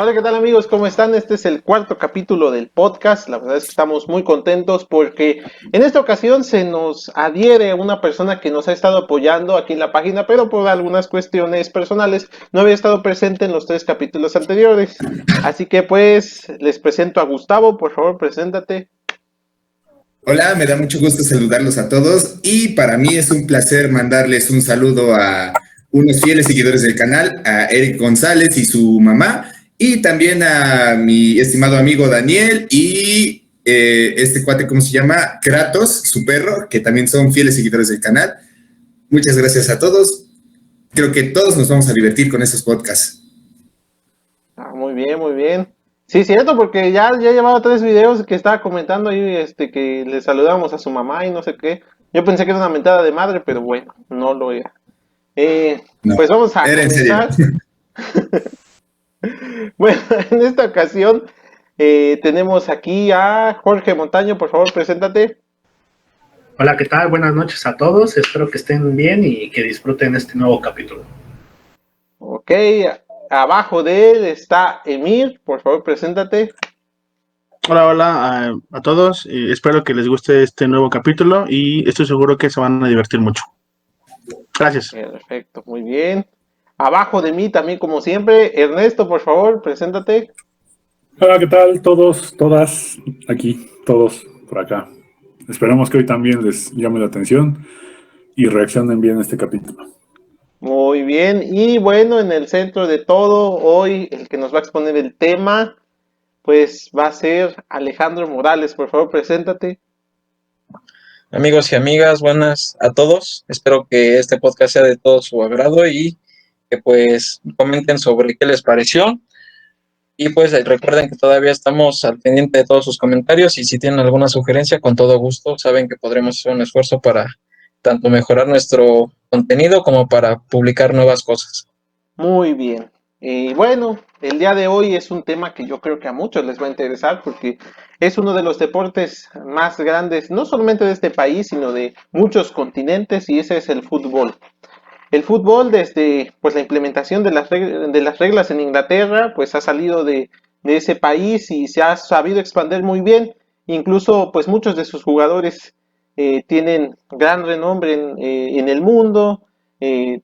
Hola, ¿qué tal amigos? ¿Cómo están? Este es el cuarto capítulo del podcast. La verdad es que estamos muy contentos porque en esta ocasión se nos adhiere una persona que nos ha estado apoyando aquí en la página, pero por algunas cuestiones personales no había estado presente en los tres capítulos anteriores. Así que pues les presento a Gustavo. Por favor, preséntate. Hola, me da mucho gusto saludarlos a todos y para mí es un placer mandarles un saludo a unos fieles seguidores del canal, a Eric González y su mamá, y también a mi estimado amigo Daniel y este cuate, ¿cómo se llama? Kratos, su perro, que también son fieles seguidores del canal. Muchas gracias a todos. Creo que todos nos vamos a divertir con estos podcasts. Muy bien, muy bien. Sí, cierto, porque ya llevaba tres videos que estaba comentando ahí, que le saludamos a su mamá y no sé qué. Yo pensé que era una mentada de madre, pero bueno, no lo era. No, Pues vamos a era en serio. comenzar. Bueno, en esta ocasión tenemos aquí a Jorge Montaño. Por favor, preséntate. Hola, ¿qué tal? Buenas noches a todos. Espero que estén bien y que disfruten este nuevo capítulo. Ok, abajo de él está Emir. Por favor, preséntate. Hola a todos. Espero que les guste este nuevo capítulo y estoy seguro que se van a divertir mucho. Gracias. Perfecto, muy bien. Abajo de mí también, como siempre, Ernesto, por favor, preséntate. Hola, ¿qué tal? Todos, todas, aquí, todos por acá. Esperamos que hoy también les llame la atención y reaccionen bien a este capítulo. Muy bien, y bueno, en el centro de todo, hoy el que nos va a exponer el tema, pues va a ser Alejandro Morales. Por favor, preséntate. Amigos y amigas, buenas a todos. Espero que este podcast sea de todo su agrado y que pues comenten sobre qué les pareció. Y pues recuerden que todavía estamos al pendiente de todos sus comentarios y si tienen alguna sugerencia, con todo gusto, saben que podremos hacer un esfuerzo para tanto mejorar nuestro contenido como para publicar nuevas cosas. Muy bien. Y bueno, el día de hoy es un tema que yo creo que a muchos les va a interesar porque es uno de los deportes más grandes, no solamente de este país, sino de muchos continentes, y ese es el fútbol. El fútbol, desde pues la implementación de las reglas en Inglaterra, pues ha salido de ese país y se ha sabido expandir muy bien. Incluso pues muchos de sus jugadores tienen gran renombre en el mundo.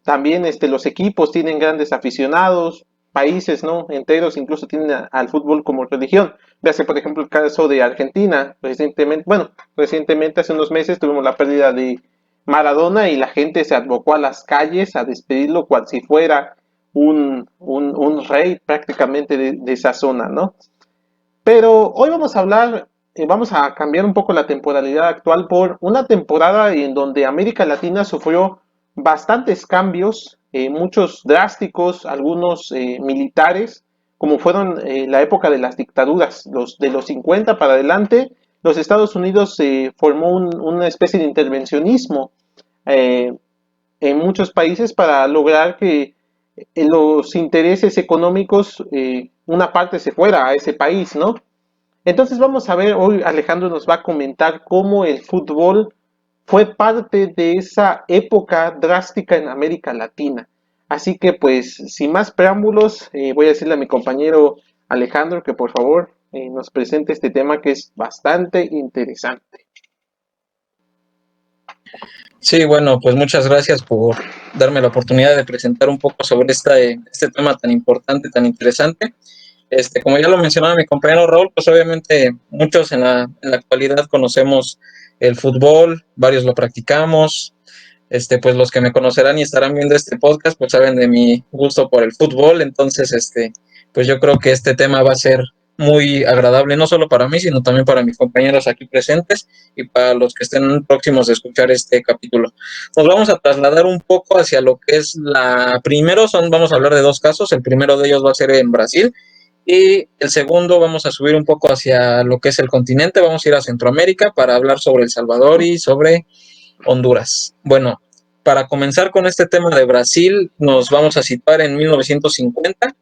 También los equipos tienen grandes aficionados, países no enteros incluso tienen al fútbol como religión. Véase por ejemplo el caso de Argentina. Recientemente hace unos meses tuvimos la pérdida de Maradona y la gente se advocó a las calles a despedirlo cual si fuera un rey prácticamente de esa zona, ¿no? Pero hoy vamos a hablar, vamos a cambiar un poco la temporalidad actual por una temporada en donde América Latina sufrió bastantes cambios, muchos drásticos, algunos militares, como fueron la época de las dictaduras, de los 50 para adelante. Los Estados Unidos formó una especie de intervencionismo eh, en muchos países para lograr que los intereses económicos, una parte se fuera a ese país, ¿no? Entonces vamos a ver, hoy Alejandro nos va a comentar cómo el fútbol fue parte de esa época drástica en América Latina. Así que pues, sin más preámbulos, voy a decirle a mi compañero Alejandro que por favor nos presente este tema que es bastante interesante. Sí, bueno, pues muchas gracias por darme la oportunidad de presentar un poco sobre este tema tan importante, tan interesante. Como ya lo mencionaba mi compañero Raúl, pues obviamente muchos en la actualidad conocemos el fútbol, varios lo practicamos. Pues los que me conocerán y estarán viendo este podcast, pues saben de mi gusto por el fútbol. Entonces, pues yo creo que este tema va a ser muy agradable, no solo para mí, sino también para mis compañeros aquí presentes y para los que estén próximos de escuchar este capítulo. Nos vamos a trasladar un poco hacia lo que es vamos a hablar de dos casos. El primero de ellos va a ser en Brasil y el segundo vamos a subir un poco hacia lo que es el continente. Vamos a ir a Centroamérica para hablar sobre El Salvador y sobre Honduras. Bueno, para comenzar con este tema de Brasil, nos vamos a situar en 1950,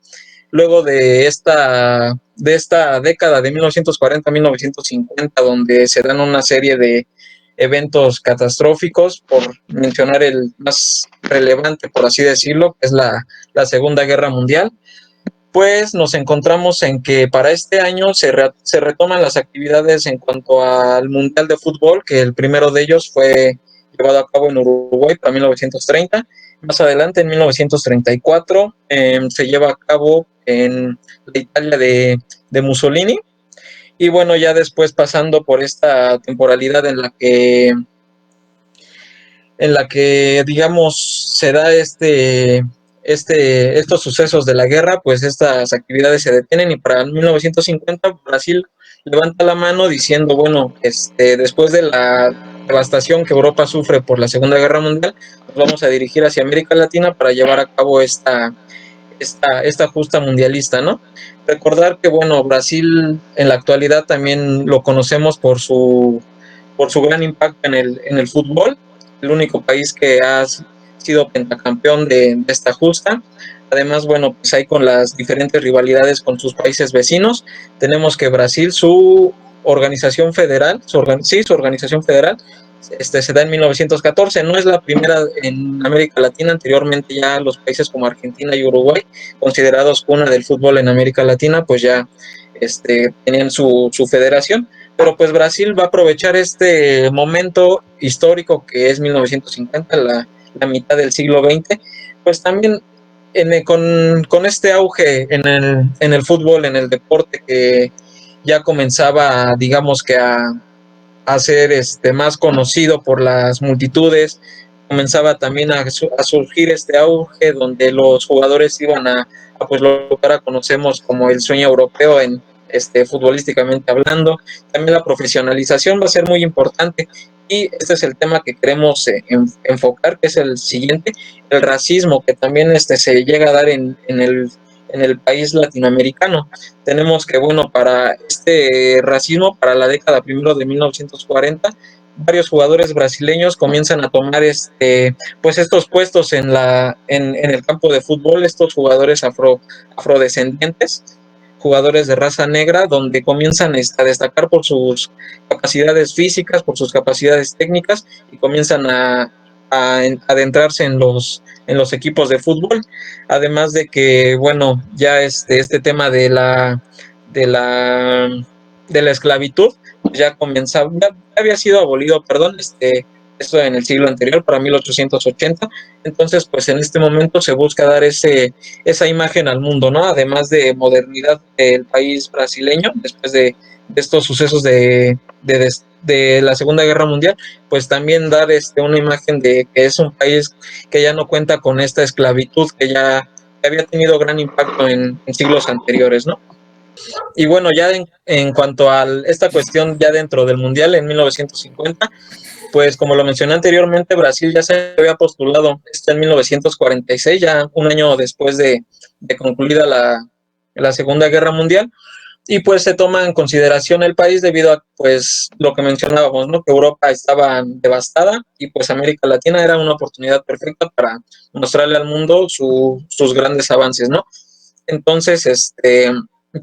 luego de esta década de 1940-1950, donde se dan una serie de eventos catastróficos, por mencionar el más relevante, por así decirlo, que es la Segunda Guerra Mundial. pues nos encontramos en que para este año se retoman las actividades en cuanto al Mundial de Fútbol, que el primero de ellos fue llevado a cabo en Uruguay para 1930. Más adelante, en 1934, se lleva a cabo en la Italia de Mussolini. Y bueno, ya después pasando por esta temporalidad en la que digamos, se da estos sucesos de la guerra, pues estas actividades se detienen y para 1950 Brasil levanta la mano diciendo, bueno, después de la devastación que Europa sufre por la Segunda Guerra Mundial, nos vamos a dirigir hacia América Latina para llevar a cabo esta justa mundialista, ¿no? Recordar que, bueno, Brasil en la actualidad también lo conocemos por su gran impacto en el fútbol, el único país que ha sido pentacampeón de esta justa. Además, bueno, pues ahí con las diferentes rivalidades con sus países vecinos, tenemos que Brasil, su organización federal, su organización federal, se da en 1914, no es la primera en América Latina, anteriormente ya los países como Argentina y Uruguay, considerados cuna del fútbol en América Latina, pues ya tenían su federación, pero pues Brasil va a aprovechar este momento histórico que es 1950, la mitad del siglo XX, pues también con este auge en el fútbol, en el deporte que ya comenzaba, digamos que a ser más conocido por las multitudes, comenzaba también a surgir este auge donde los jugadores iban a pues lo que ahora conocemos como el sueño europeo en futbolísticamente hablando. También la profesionalización va a ser muy importante y este es el tema que queremos enfocar, que es el siguiente, el racismo, que también se llega a dar en el país latinoamericano. Tenemos que, bueno, para este racismo, para la década primero de 1940, varios jugadores brasileños comienzan a tomar pues estos puestos en el campo de fútbol, estos jugadores afrodescendientes, jugadores de raza negra, donde comienzan a destacar por sus capacidades físicas, por sus capacidades técnicas, y comienzan a adentrarse en los equipos de fútbol. Además de que, bueno, ya este tema de la esclavitud ya comenzaba, ya había sido abolido, perdón, esto en el siglo anterior, para 1880. Entonces, pues en este momento se busca dar esa imagen al mundo, ¿no? Además de modernidad del país brasileño, después de estos sucesos de la Segunda Guerra Mundial, pues también dar una imagen de que es un país que ya no cuenta con esta esclavitud que ya había tenido gran impacto en siglos anteriores, ¿no? Y bueno, ya en cuanto a esta cuestión ya dentro del Mundial en 1950, pues como lo mencioné anteriormente, Brasil ya se había postulado en 1946, ya un año después de concluida la Segunda Guerra Mundial, y pues se toma en consideración el país debido a pues lo que mencionábamos, ¿no? Que Europa estaba devastada y pues América Latina era una oportunidad perfecta para mostrarle al mundo sus grandes avances, ¿no? Entonces,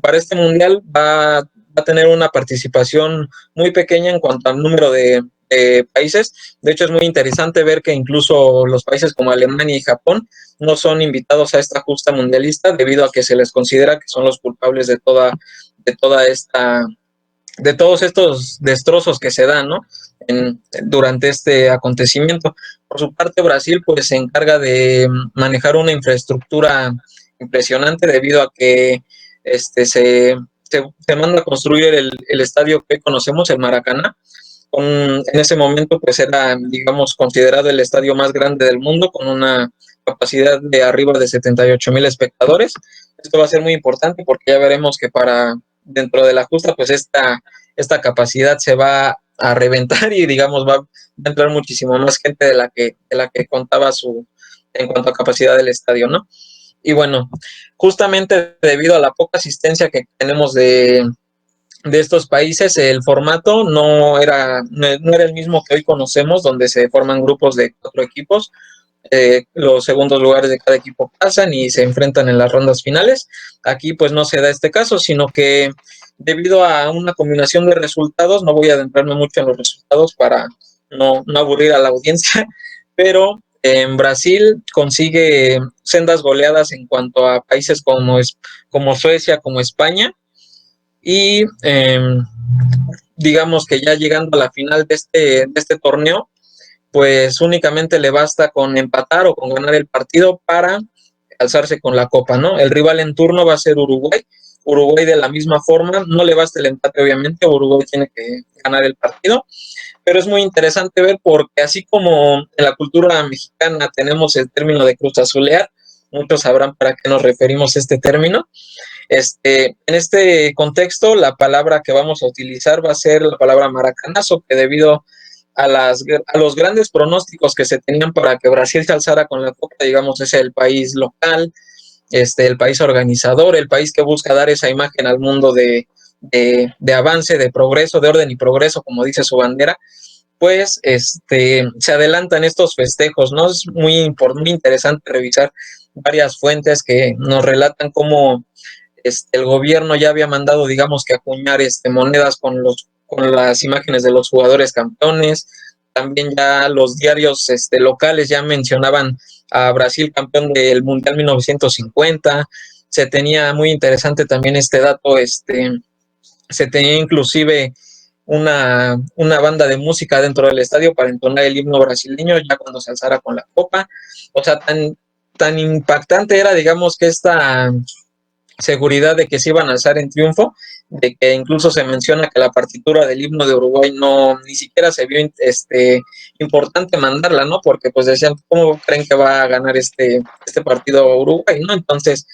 para este mundial va a tener una participación muy pequeña en cuanto al número de países. De hecho, es muy interesante ver que incluso los países como Alemania y Japón no son invitados a esta justa mundialista debido a que se les considera que son los culpables de toda de todos estos destrozos que se dan, ¿no? Durante este acontecimiento. Por su parte, Brasil pues se encarga de manejar una infraestructura impresionante debido a que se manda a construir el estadio que conocemos, el Maracaná. En ese momento pues era, digamos, considerado el estadio más grande del mundo, con una capacidad de arriba de 78,000 espectadores. Esto va a ser muy importante porque ya veremos que dentro de la justa, pues esta capacidad se va a reventar y, digamos, va a entrar muchísimo más gente de la que contaba en cuanto a capacidad del estadio, ¿no? Y bueno, justamente debido a la poca asistencia que tenemos de estos países, el formato no era el mismo que hoy conocemos, donde se forman grupos de 4 equipos. Los segundos lugares de cada equipo pasan y se enfrentan en las rondas finales. Aquí pues no se da este caso, sino que debido a una combinación de resultados, no voy a adentrarme mucho en los resultados para no aburrir a la audiencia, pero en Brasil consigue sendas goleadas en cuanto a países como Suecia, como España, y digamos que ya llegando a la final de este torneo, pues únicamente le basta con empatar o con ganar el partido para alzarse con la copa, ¿no? El rival en turno va a ser Uruguay. Uruguay de la misma forma, no le basta el empate obviamente, Uruguay tiene que ganar el partido, pero es muy interesante ver porque así como en la cultura mexicana tenemos el término de cruz azulear, muchos sabrán para qué nos referimos a este término. En este contexto, la palabra que vamos a utilizar va a ser la palabra maracanazo, que debido a los grandes pronósticos que se tenían para que Brasil se alzara con la copa, digamos, es el país local, el país organizador, el país que busca dar esa imagen al mundo de avance, de progreso, de orden y progreso, como dice su bandera, pues se adelantan estos festejos, ¿no? Es muy interesante revisar varias fuentes que nos relatan cómo el gobierno ya había mandado, digamos, que acuñar monedas con las imágenes de los jugadores campeones. También ya los diarios locales ya mencionaban a Brasil campeón del Mundial 1950. Se tenía muy interesante también este dato, se tenía inclusive una banda de música dentro del estadio para entonar el himno brasileño ya cuando se alzara con la copa. O sea, tan impactante era, digamos, que esta seguridad de que se iban a alzar en triunfo, de que incluso se menciona que la partitura del himno de Uruguay ni siquiera se vio importante mandarla, ¿no? Porque pues decían, ¿cómo creen que va a ganar este partido Uruguay, ¿no? Entonces,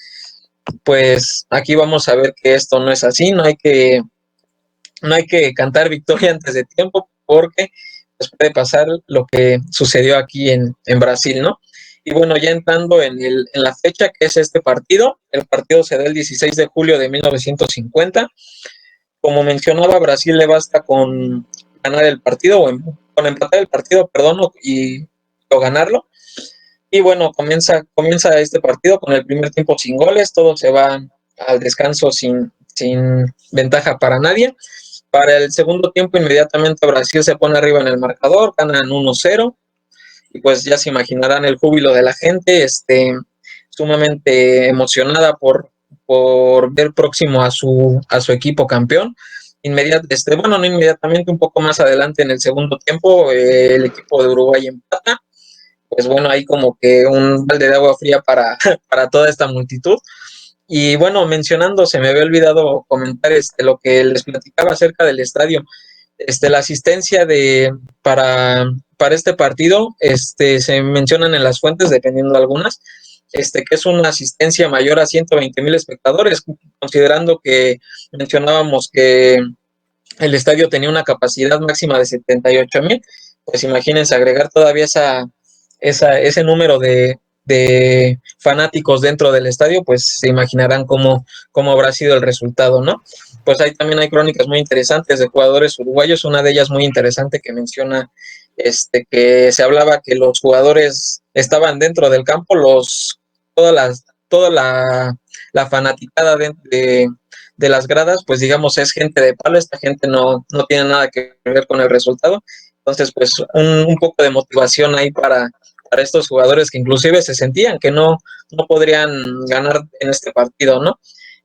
pues aquí vamos a ver que esto no es así, no hay que cantar victoria antes de tiempo, porque pues puede pasar lo que sucedió aquí en Brasil, ¿no? Y bueno, ya entrando en la fecha que es este partido, el partido se da el 16 de julio de 1950. Como mencionaba, Brasil le basta con ganar el partido, con empatar el partido, perdón, o ganarlo. Y bueno, comienza este partido con el primer tiempo sin goles, todo se va al descanso sin ventaja para nadie. Para el segundo tiempo, inmediatamente Brasil se pone arriba en el marcador, ganan 1-0. Y pues ya se imaginarán el júbilo de la gente, sumamente emocionada por ver próximo a su equipo campeón. No inmediatamente, un poco más adelante en el segundo tiempo, el equipo de Uruguay empata. Pues bueno, ahí como que un balde de agua fría para, para toda esta multitud. Y bueno, mencionando, se me había olvidado comentar lo que les platicaba acerca del estadio. La asistencia para este partido, se mencionan en las fuentes, dependiendo de algunas, que es una asistencia mayor a 120,000 espectadores, considerando que mencionábamos que el estadio tenía una capacidad máxima de 78,000, pues imagínense agregar todavía ese número de fanáticos dentro del estadio, pues se imaginarán cómo habrá sido el resultado, ¿no? Pues ahí también hay crónicas muy interesantes de jugadores uruguayos, una de ellas muy interesante que menciona que se hablaba que los jugadores estaban dentro del campo, toda la fanaticada de las gradas, pues digamos es gente de palo, esta gente no tiene nada que ver con el resultado, entonces pues un poco de motivación ahí para estos jugadores que inclusive se sentían que no podrían ganar en este partido, ¿no?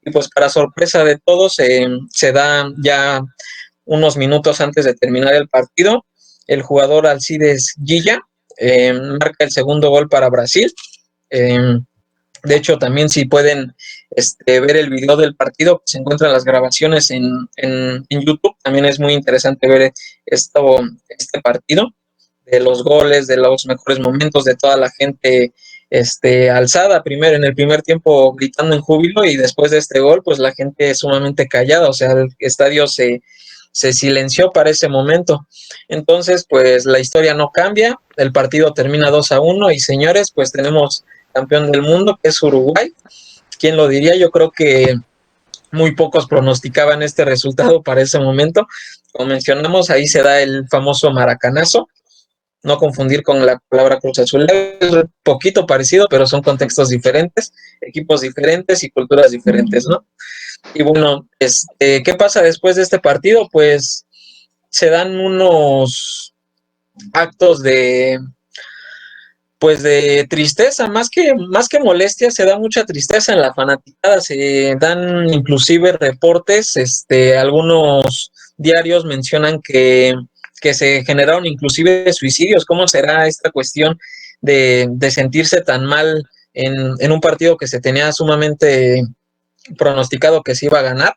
Y pues para sorpresa de todos, se da ya unos minutos antes de terminar el partido, el jugador Alcides Guilla marca el segundo gol para Brasil. De hecho, también si pueden ver el video del partido, pues se encuentran las grabaciones en YouTube. También es muy interesante ver este partido, de los goles, de los mejores momentos, de toda la gente alzada primero en el primer tiempo gritando en júbilo, y después de este gol, pues la gente sumamente callada, o sea, el estadio se silenció para ese momento. Entonces, pues la historia no cambia, el partido termina 2-1 y señores, pues tenemos campeón del mundo, que es Uruguay. ¿Quién lo diría? Yo creo que muy pocos pronosticaban este resultado para ese momento. Como mencionamos, ahí se da el famoso maracanazo, no confundir con la palabra Cruz Azul, es un poquito parecido, pero son contextos diferentes, equipos diferentes y culturas diferentes, ¿no? Y bueno, ¿qué pasa después de este partido? Pues se dan unos actos pues de tristeza, más que molestia, se da mucha tristeza en la fanaticada, se dan inclusive reportes, algunos diarios mencionan que se generaron inclusive suicidios. ¿Cómo será esta cuestión de sentirse tan mal en un partido que se tenía sumamente pronosticado que se iba a ganar?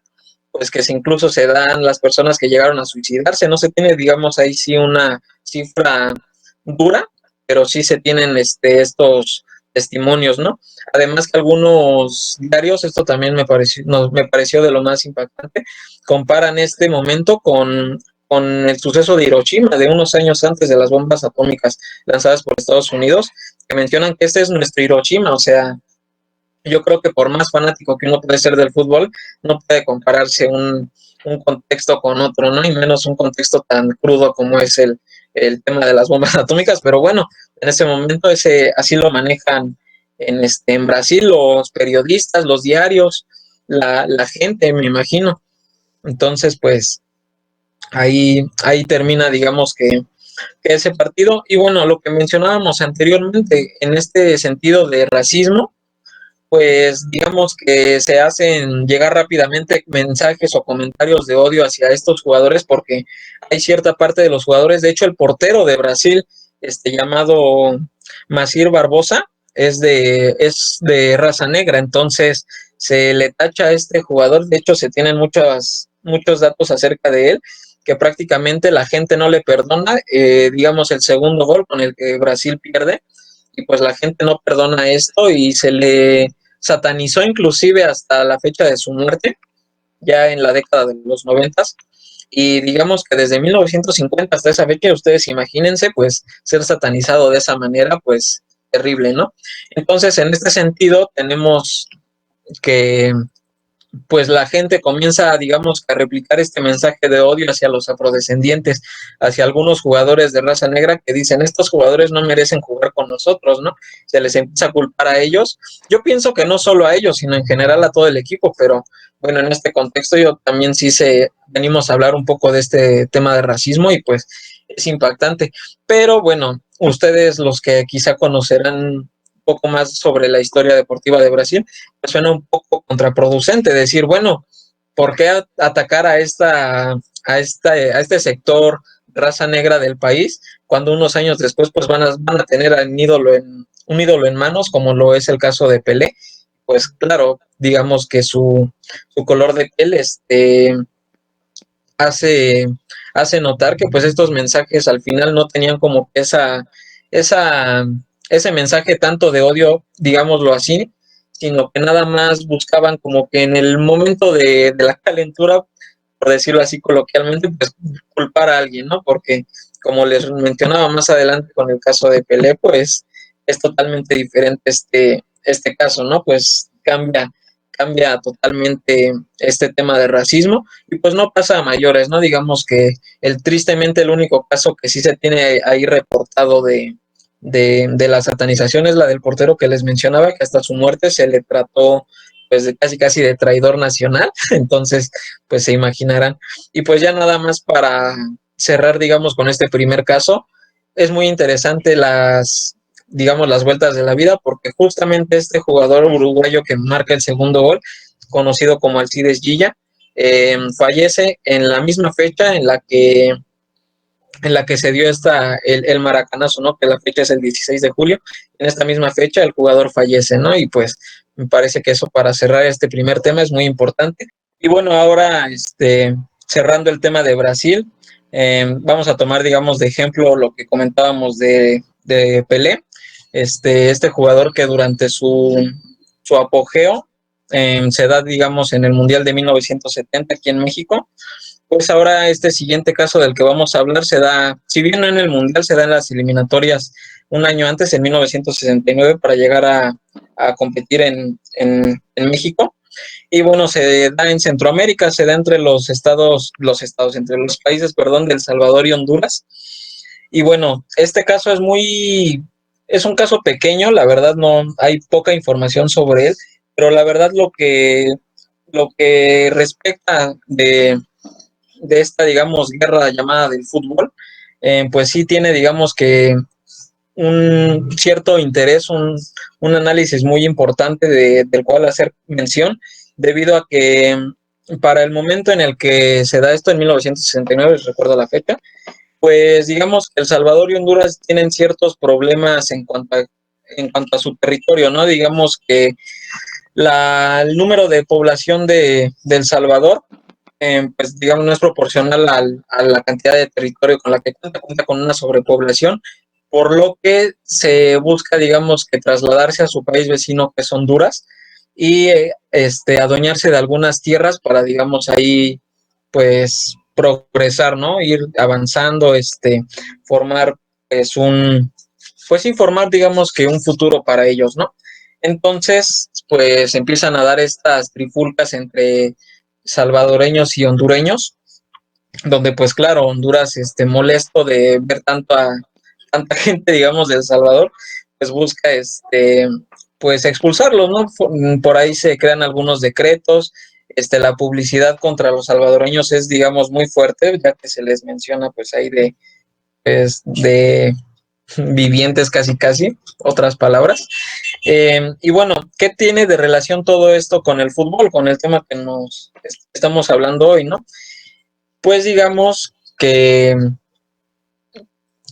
Pues que incluso se dan las personas que llegaron a suicidarse. No se tiene, digamos, ahí sí una cifra dura, pero sí se tienen estos testimonios, ¿no? Además que algunos diarios, esto también me pareció de lo más impactante, comparan este momento con el suceso de Hiroshima, de unos años antes de las bombas atómicas lanzadas por Estados Unidos, que mencionan que este es nuestro Hiroshima. O sea, yo creo que por más fanático que uno puede ser del fútbol, no puede compararse un contexto con otro, ¿no? Y menos un contexto tan crudo como es el tema de las bombas atómicas. Pero bueno, en ese momento así lo manejan en Brasil los periodistas, los diarios, la gente, me imagino. Entonces, pues ahí termina, digamos que ese partido. Y bueno, lo que mencionábamos anteriormente, en este sentido de racismo, pues digamos que se hacen llegar rápidamente mensajes o comentarios de odio hacia estos jugadores, porque hay cierta parte de los jugadores, de hecho el portero de Brasil, llamado Macir Barbosa, es de raza negra. Entonces se le tacha a este jugador. De hecho se tienen muchos datos acerca de él, que prácticamente la gente no le perdona, digamos, el segundo gol con el que Brasil pierde, y pues la gente no perdona esto y se le satanizó inclusive hasta la fecha de su muerte, ya en la década de los 90. Y digamos que desde 1950 hasta esa fecha, ustedes imagínense, pues ser satanizado de esa manera, pues terrible, ¿no? Entonces, en este sentido, tenemos que pues la gente comienza, digamos, a replicar este mensaje de odio hacia los afrodescendientes, hacia algunos jugadores de raza negra, que dicen, estos jugadores no merecen jugar con nosotros, ¿no? Se les empieza a culpar a ellos. Yo pienso que no solo a ellos, sino en general a todo el equipo, pero bueno, en este contexto yo también venimos a hablar un poco de este tema de racismo, y pues es impactante. Pero bueno, ustedes, los que quizá conocerán poco más sobre la historia deportiva de Brasil, pues suena un poco contraproducente decir, bueno, ¿por qué atacar a este sector raza negra del país cuando unos años después pues van a tener un ídolo en manos, como lo es el caso de Pelé? Pues claro, digamos que su color de piel hace notar que pues estos mensajes al final no tenían como que ese mensaje tanto de odio, digámoslo así, sino que nada más buscaban como que en el momento de la calentura, por decirlo así coloquialmente, pues culpar a alguien, ¿no? Porque como les mencionaba más adelante con el caso de Pelé, pues es totalmente diferente este caso, ¿no? Pues cambia totalmente este tema de racismo, y pues no pasa a mayores, ¿no? Digamos que tristemente el único caso que sí se tiene ahí reportado de la satanización es la del portero que les mencionaba, que hasta su muerte se le trató pues de casi de traidor nacional. Entonces pues se imaginarán. Y pues ya nada más para cerrar, digamos, con este primer caso, es muy interesante las vueltas de la vida, porque justamente este jugador uruguayo que marca el segundo gol, conocido como Alcides Gilla, fallece en la misma fecha en la que se dio el maracanazo, ¿no? Que la fecha es el 16 de julio. En esta misma fecha el jugador fallece, ¿no? Y pues me parece que eso, para cerrar este primer tema, es muy importante. Y bueno, ahora cerrando el tema de Brasil, vamos a tomar, digamos, de ejemplo lo que comentábamos de Pelé, este jugador que durante su apogeo se da, digamos, en el Mundial de 1970 aquí en México. Pues ahora este siguiente caso del que vamos a hablar se da, si bien no en el Mundial, se da en las eliminatorias un año antes, en 1969, para llegar a competir en México. Y bueno, se da en Centroamérica, se da entre entre los países, perdón, de El Salvador y Honduras. Y bueno, este caso es un caso pequeño, la verdad no hay poca información sobre él, pero la verdad lo que respecta de esta, digamos, guerra llamada del fútbol, pues sí tiene, digamos, que un cierto interés, un análisis muy importante del cual hacer mención, debido a que para el momento en el que se da esto, en 1969, recuerdo la fecha, pues digamos que El Salvador y Honduras tienen ciertos problemas en cuanto a su territorio, ¿no? Digamos que el número de población de El Salvador, pues digamos, no es proporcional a la cantidad de territorio con la que cuenta con una sobrepoblación, por lo que se busca, digamos, que trasladarse a su país vecino, que es Honduras, y adueñarse de algunas tierras para, digamos, ahí, pues, progresar, ¿no? Ir avanzando, formar, pues, informar, digamos, que un futuro para ellos, ¿no? Entonces, pues, empiezan a dar estas trifulcas entre salvadoreños y hondureños, donde pues claro, Honduras molesto de ver tanta gente, digamos, de El Salvador, pues busca pues expulsarlos, ¿no? Por ahí se crean algunos decretos, la publicidad contra los salvadoreños es, digamos, muy fuerte, ya que se les menciona pues ahí de vivientes casi, otras palabras. Y bueno, ¿qué tiene de relación todo esto con el fútbol, con el tema que nos estamos hablando hoy, ¿no? Pues digamos que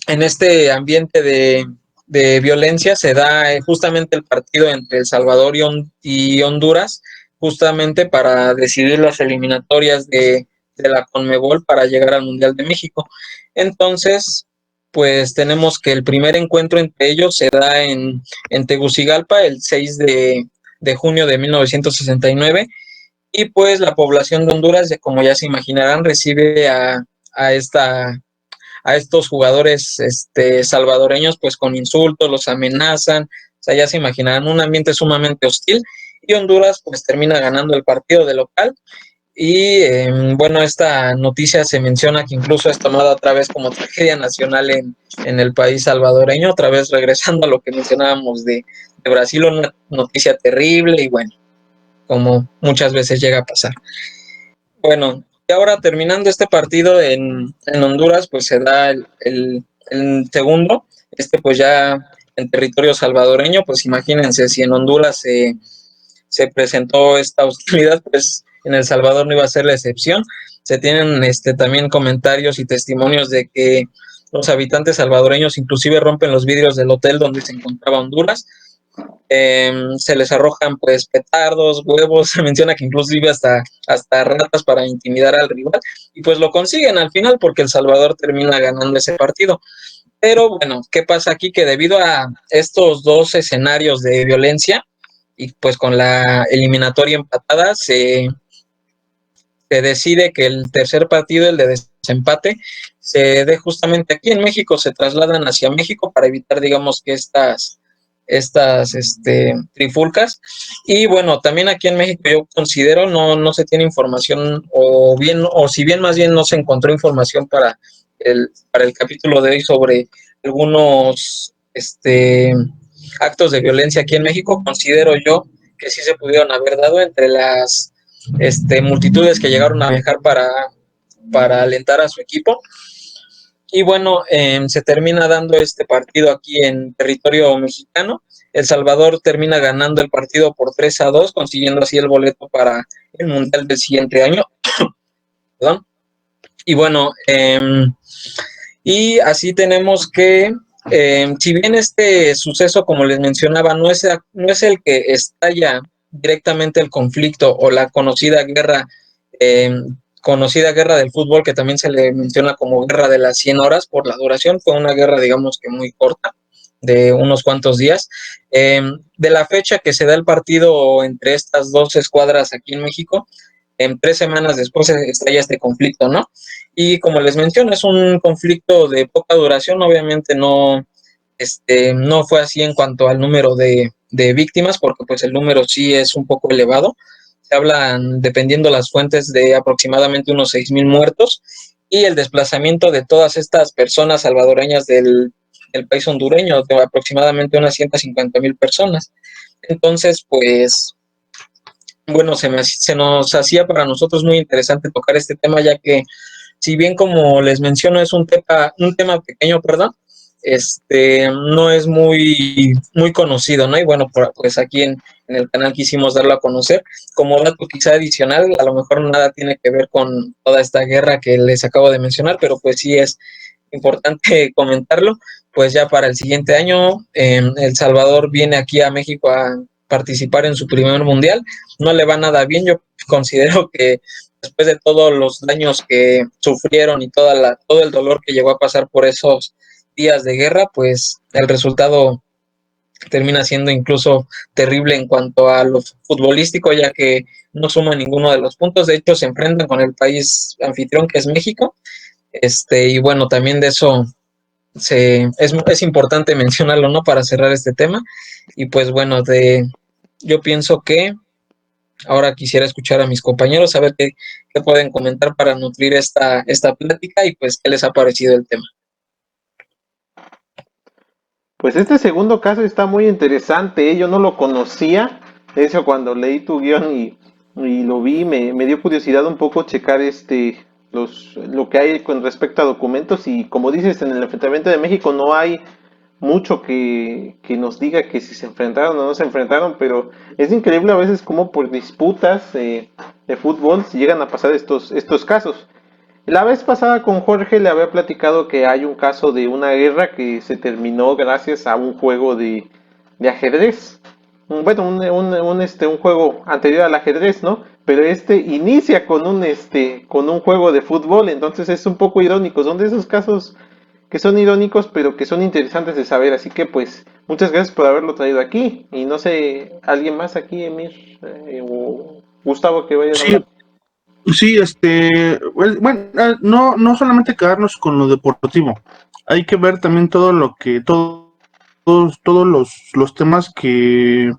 en este ambiente de violencia se da justamente el partido entre El Salvador y Honduras, justamente para decidir las eliminatorias de la CONMEBOL para llegar al Mundial de México. Entonces, pues tenemos que el primer encuentro entre ellos se da en Tegucigalpa el 6 de junio de 1969, y pues la población de Honduras, como ya se imaginarán, recibe a estos jugadores salvadoreños pues con insultos, los amenazan, o sea, ya se imaginarán, un ambiente sumamente hostil, y Honduras pues termina ganando el partido de local. Y bueno, esta noticia se menciona que incluso es tomada otra vez como tragedia nacional en el país salvadoreño, otra vez regresando a lo que mencionábamos de Brasil, una noticia terrible, y bueno, como muchas veces llega a pasar. Bueno, y ahora terminando este partido en Honduras, pues se da el segundo, pues ya en territorio salvadoreño. Pues imagínense, si en Honduras se presentó esta hostilidad, pues en El Salvador no iba a ser la excepción. Se tienen también comentarios y testimonios de que los habitantes salvadoreños inclusive rompen los vidrios del hotel donde se encontraba Honduras. Se les arrojan pues petardos, huevos, se menciona que inclusive hasta ratas para intimidar al rival, y pues lo consiguen al final porque El Salvador termina ganando ese partido. Pero bueno, ¿qué pasa aquí? Que debido a estos dos escenarios de violencia, y pues con la eliminatoria empatada, se decide que el tercer partido, el de desempate, se dé justamente aquí en México. Se trasladan hacia México para evitar, digamos, que estas trifulcas. Y bueno, también aquí en México yo considero no se tiene información, o si bien más bien no se encontró información para el capítulo de hoy sobre algunos actos de violencia aquí en México. Considero yo que sí se pudieron haber dado entre las multitudes que llegaron a viajar para alentar a su equipo. Y bueno, se termina dando este partido aquí en territorio mexicano. El Salvador termina ganando el partido por 3-2, consiguiendo así el boleto para el Mundial del siguiente año. Perdón. Y bueno, y así tenemos que, si bien este suceso, como les mencionaba, no es el que estalla directamente el conflicto o la conocida guerra del fútbol, que también se le menciona como guerra de las 100 horas por la duración. Fue una guerra, digamos, que muy corta, de unos cuantos días. De la fecha que se da el partido entre estas dos escuadras aquí en México, 3 semanas después estalla este conflicto, ¿no? Y como les menciono, es un conflicto de poca duración. Obviamente no fue así en cuanto al número de víctimas, porque pues el número sí es un poco elevado. Se hablan, dependiendo las fuentes, de aproximadamente unos 6,000 muertos, y el desplazamiento de todas estas personas salvadoreñas del país hondureño, de aproximadamente unas 150,000 personas. Entonces, pues, bueno, se nos hacía para nosotros muy interesante tocar este tema, ya que, si bien, como les menciono, es un tema pequeño, no es muy conocido, ¿no? Y bueno, pues aquí en el canal quisimos darlo a conocer. Como dato quizá adicional, a lo mejor nada tiene que ver con toda esta guerra que les acabo de mencionar, pero pues sí es importante comentarlo. Pues ya para el siguiente año, El Salvador viene aquí a México a participar en su primer mundial. No le va nada bien, yo considero que después de todos los daños que sufrieron y todo el dolor que llegó a pasar por esos días de guerra, pues el resultado termina siendo incluso terrible en cuanto a lo futbolístico, ya que no suma ninguno de los puntos. De hecho, se enfrentan con el país anfitrión, que es México. Y bueno, también de eso es importante mencionarlo, ¿no? Para cerrar este tema. Y pues bueno, yo pienso que ahora quisiera escuchar a mis compañeros, a ver qué pueden comentar para nutrir esta plática y pues qué les ha parecido el tema. Pues este segundo caso está muy interesante, ¿eh? Yo no lo conocía. De hecho, cuando leí tu guión y lo vi, me dio curiosidad un poco checar lo que hay con respecto a documentos. Y como dices, en el enfrentamiento de México no hay mucho que nos diga que si se enfrentaron o no se enfrentaron, pero es increíble a veces cómo por disputas de fútbol se llegan a pasar estos casos. La vez pasada con Jorge le había platicado que hay un caso de una guerra que se terminó gracias a un juego de ajedrez. Bueno, un juego anterior al ajedrez, ¿no? Pero inicia con un juego de fútbol, entonces es un poco irónico. Son de esos casos que son irónicos, pero que son interesantes de saber. Así que pues, muchas gracias por haberlo traído aquí. Y no sé, ¿alguien más aquí, Emir? O Gustavo, que vayan a hablar. Sí, bueno, no solamente quedarnos con lo deportivo, hay que ver también todos los temas que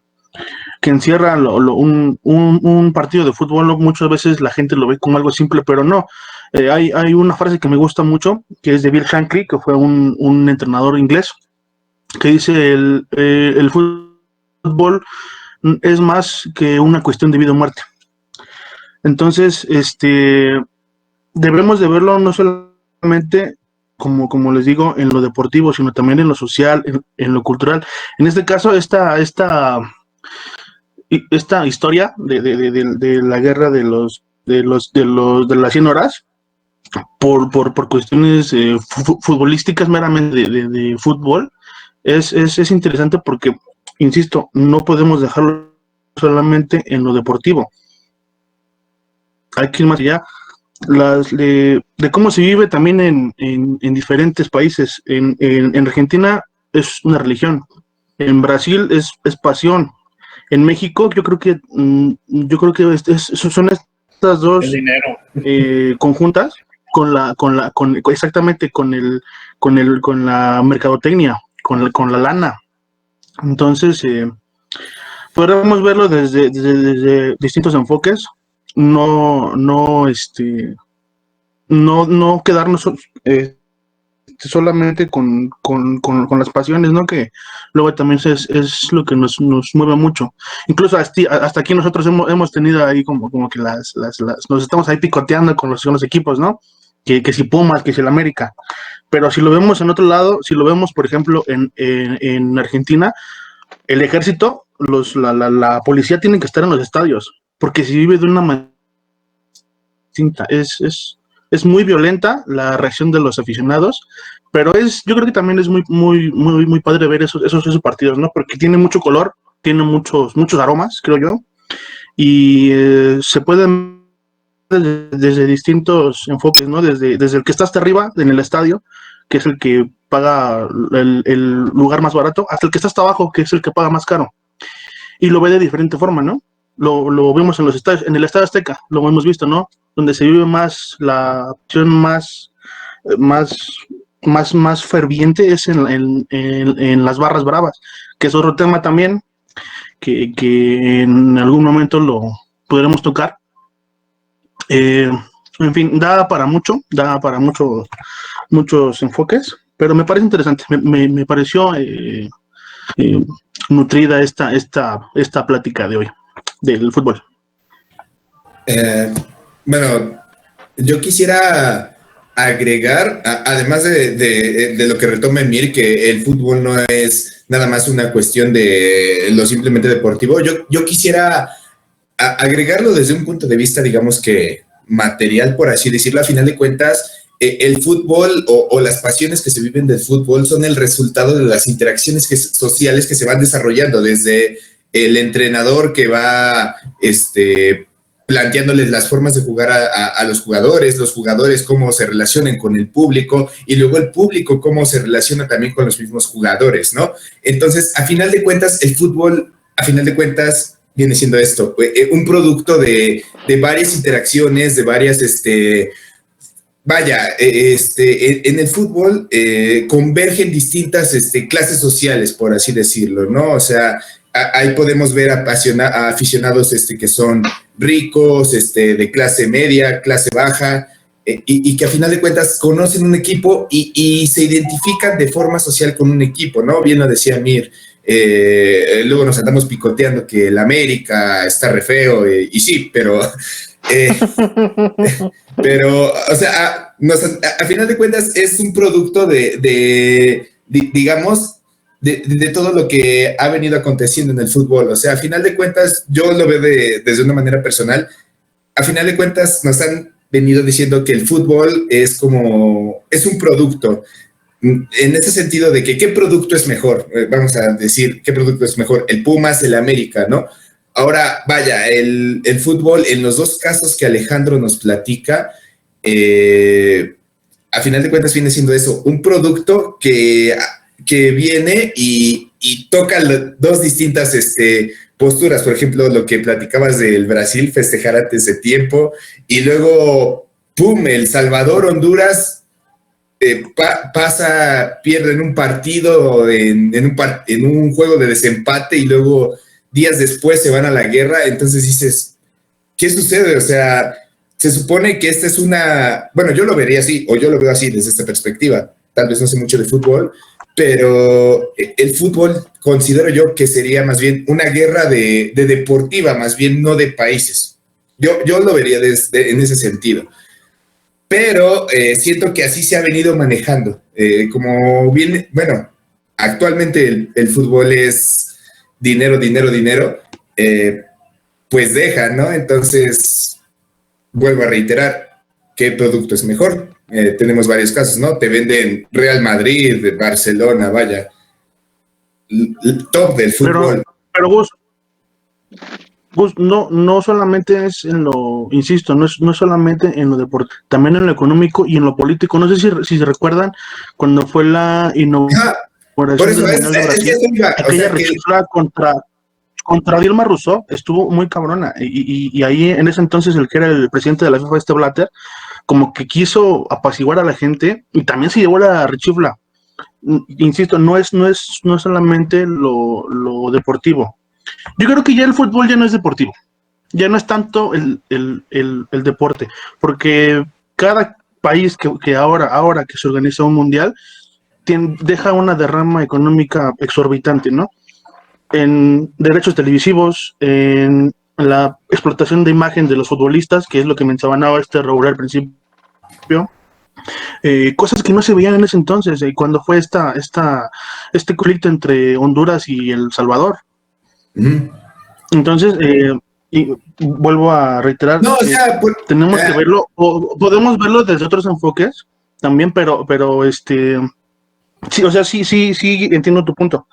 encierra un partido de fútbol. ¿No? Muchas veces la gente lo ve como algo simple, pero no. Hay una frase que me gusta mucho, que es de Bill Shankly, que fue un entrenador inglés, que dice el fútbol es más que una cuestión de vida o muerte. Entonces, debemos de verlo no solamente, como les digo, en lo deportivo, sino también en lo social, en lo cultural. En este caso, esta historia de la guerra de las 100 horas, por cuestiones futbolísticas, meramente de fútbol, es interesante porque, insisto, no podemos dejarlo solamente en lo deportivo. Hay que ir más allá. De cómo se vive también en diferentes países. En Argentina es una religión, en Brasil es pasión, en México yo creo que son estas dos conjuntas exactamente con la mercadotecnia, con la lana. Entonces podemos verlo desde distintos enfoques. No quedarnos solamente con las pasiones, ¿no? Que luego también es lo que nos mueve mucho. Incluso hasta aquí nosotros hemos tenido ahí como que nos estamos ahí picoteando con los equipos, ¿no? Que si Pumas, que si el América. Pero si lo vemos en otro lado, si lo vemos, por ejemplo, en Argentina, el ejército, la policía tienen que estar en los estadios, porque si vive de una manera distinta, es muy violenta la reacción de los aficionados, pero yo creo que también es muy padre ver esos partidos, ¿no? Porque tiene mucho color, tiene muchos aromas, creo yo, y se pueden desde distintos enfoques, ¿no? Desde el que está hasta arriba en el estadio, que es el que paga el lugar más barato, hasta el que está hasta abajo, que es el que paga más caro. Y lo ve de diferente forma, ¿no? Lo vemos en los estadios, en el Estadio Azteca, lo hemos visto, ¿no? Donde se vive más la opción más ferviente es en las barras bravas, que es otro tema también que en algún momento lo podremos tocar. En fin, da para muchos enfoques, pero me parece interesante, me pareció nutrida esta plática de hoy del fútbol. Bueno, yo quisiera agregar, además de lo que retoma Emir, que el fútbol no es nada más una cuestión de lo simplemente deportivo, yo quisiera agregarlo desde un punto de vista, digamos que material, por así decirlo. A final de cuentas, el fútbol o las pasiones que se viven del fútbol son el resultado de las interacciones sociales que se van desarrollando, desde el entrenador que va planteándoles las formas de jugar a los jugadores cómo se relacionan con el público, y luego el público cómo se relaciona también con los mismos jugadores, ¿no? Entonces, a final de cuentas, el fútbol, viene siendo esto, un producto de varias interacciones, de varias, en el fútbol convergen distintas clases sociales, por así decirlo, ¿no? O sea, ahí podemos ver a aficionados que son ricos, de clase media, clase baja, y que a final de cuentas conocen un equipo y se identifican de forma social con un equipo, ¿no? Bien lo decía Mir. Luego nos andamos picoteando que el América está re feo, y sí, pero o sea, a final de cuentas es un producto digamos, de todo lo que ha venido aconteciendo en el fútbol. O sea, a final de cuentas, yo lo veo desde una manera personal. A final de cuentas, nos han venido diciendo que el fútbol es un producto. En ese sentido de que qué producto es mejor, vamos a decir, qué producto es mejor, el Pumas, el América, ¿no? Ahora, vaya, el fútbol, en los dos casos que Alejandro nos platica, a final de cuentas viene siendo eso, un producto que viene y toca dos distintas posturas. Por ejemplo, lo que platicabas del Brasil, festejar antes de tiempo, y luego, ¡pum!, El Salvador, Honduras, pierden un partido en un juego de desempate, y luego días después se van a la guerra. Entonces dices, ¿qué sucede? O sea, se supone que esta es bueno, yo lo vería así, o yo lo veo así desde esta perspectiva. Tal vez no sé mucho de fútbol, pero el fútbol considero yo que sería más bien una guerra de deportiva, más bien no de países. Yo lo vería en ese sentido. Pero siento que así se ha venido manejando. Como bien, bueno, actualmente el fútbol es dinero, dinero, dinero, pues deja, ¿no? Entonces, vuelvo a reiterar, ¿qué producto es mejor? Tenemos varios casos, ¿no? Te venden Real Madrid, Barcelona, vaya, el top del fútbol. Pero Gus, no solamente es insisto, no es solamente en lo deportivo, también en lo económico y en lo político. No sé si se recuerdan cuando fue la inauguración del Mundial de Brasil, aquella rechifla contra Dilma Rousseff estuvo muy cabrona, y ahí en ese entonces el que era el presidente de la FIFA, Blatter, como que quiso apaciguar a la gente y también se llevó la rechifla. Insisto, no es solamente lo deportivo. Yo creo que ya el fútbol ya no es deportivo, ya no es tanto el deporte, porque cada país que ahora que se organiza un mundial deja una derrama económica exorbitante, ¿no? En derechos televisivos, en la explotación de imagen de los futbolistas, que es lo que mencionaba Raúl al principio, cosas que no se veían en ese entonces, cuando fue este conflicto entre Honduras y El Salvador. Entonces, y vuelvo a reiterar, tenemos que verlo, o podemos verlo desde otros enfoques también, pero sí, o sea, sí entiendo tu punto,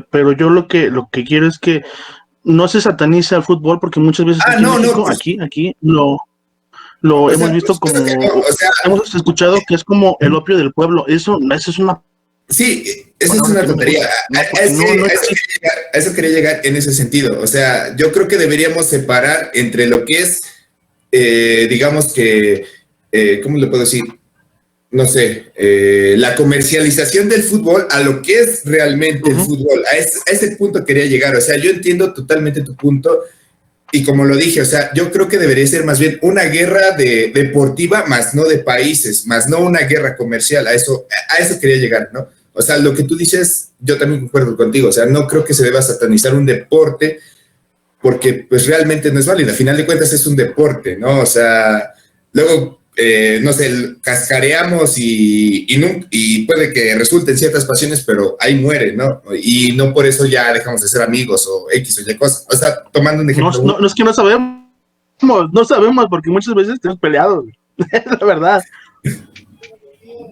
pero yo lo que quiero es que no se satanice al fútbol, porque muchas veces aquí en México, pues, aquí lo hemos visto como, hemos escuchado que es como el opio del pueblo. Eso es una... Sí, eso es una tontería. A eso quería llegar en ese sentido. O sea, yo creo que deberíamos separar entre lo que es, digamos que, ¿cómo le puedo decir? No sé, la comercialización del fútbol a lo que es realmente el fútbol. A ese punto quería llegar. O sea, yo entiendo totalmente tu punto. Y como lo dije, o sea, yo creo que debería ser más bien una guerra deportiva, más no de países, más no una guerra comercial. A eso quería llegar, ¿no? O sea, lo que tú dices, yo también concuerdo contigo. O sea, no creo que se deba satanizar un deporte, porque pues realmente no es válido. A final de cuentas es un deporte, ¿no? O sea, luego no sé, cascareamos y puede que resulten ciertas pasiones, pero ahí muere, ¿no? Y no por eso ya dejamos de ser amigos o X o Y cosas. O sea, tomando un ejemplo. No es que no sabemos porque muchas veces estamos peleados, la verdad.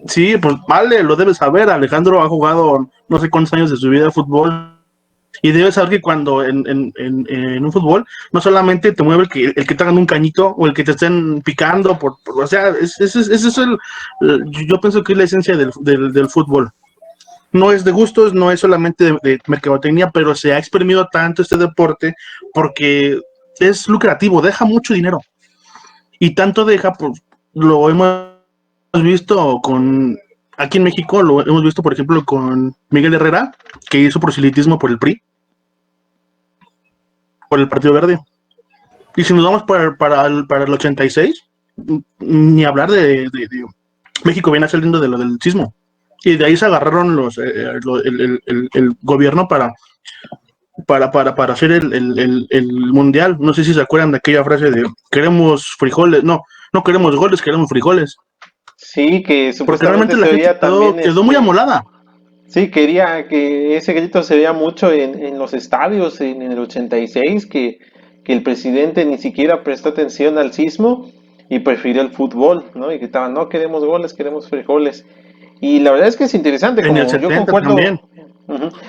Sí, pues vale, lo debes saber. Alejandro ha jugado no sé cuántos años de su vida de fútbol y debes saber que cuando en un fútbol no solamente te mueve el que te hagan un cañito o el que te estén picando, o sea, ese es yo pienso que es la esencia del fútbol. No es de gustos, no es solamente de mercadotecnia, pero se ha exprimido tanto este deporte porque es lucrativo, deja mucho dinero. Y tanto deja, pues, lo hemos visto aquí en México, lo hemos visto, por ejemplo, con Miguel Herrera, que hizo proselitismo por el PRI, por el Partido Verde. Y si nos vamos para el 86, ni hablar de México viene saliendo de lo del sismo. Y de ahí se agarraron el gobierno para hacer el mundial. No sé si se acuerdan de aquella frase de queremos frijoles, no queremos goles, queremos frijoles. Sí, que Porque realmente supuestamente la se gente veía también, quedó muy amolada. sí, quería que ese grito se veía mucho en los estadios en el 86, que el presidente ni siquiera prestó atención al sismo y prefirió el fútbol, ¿no? Y gritaban, no queremos goles, queremos frijoles. Y la verdad es que es interesante, En el como yo 70 concuerdo, también.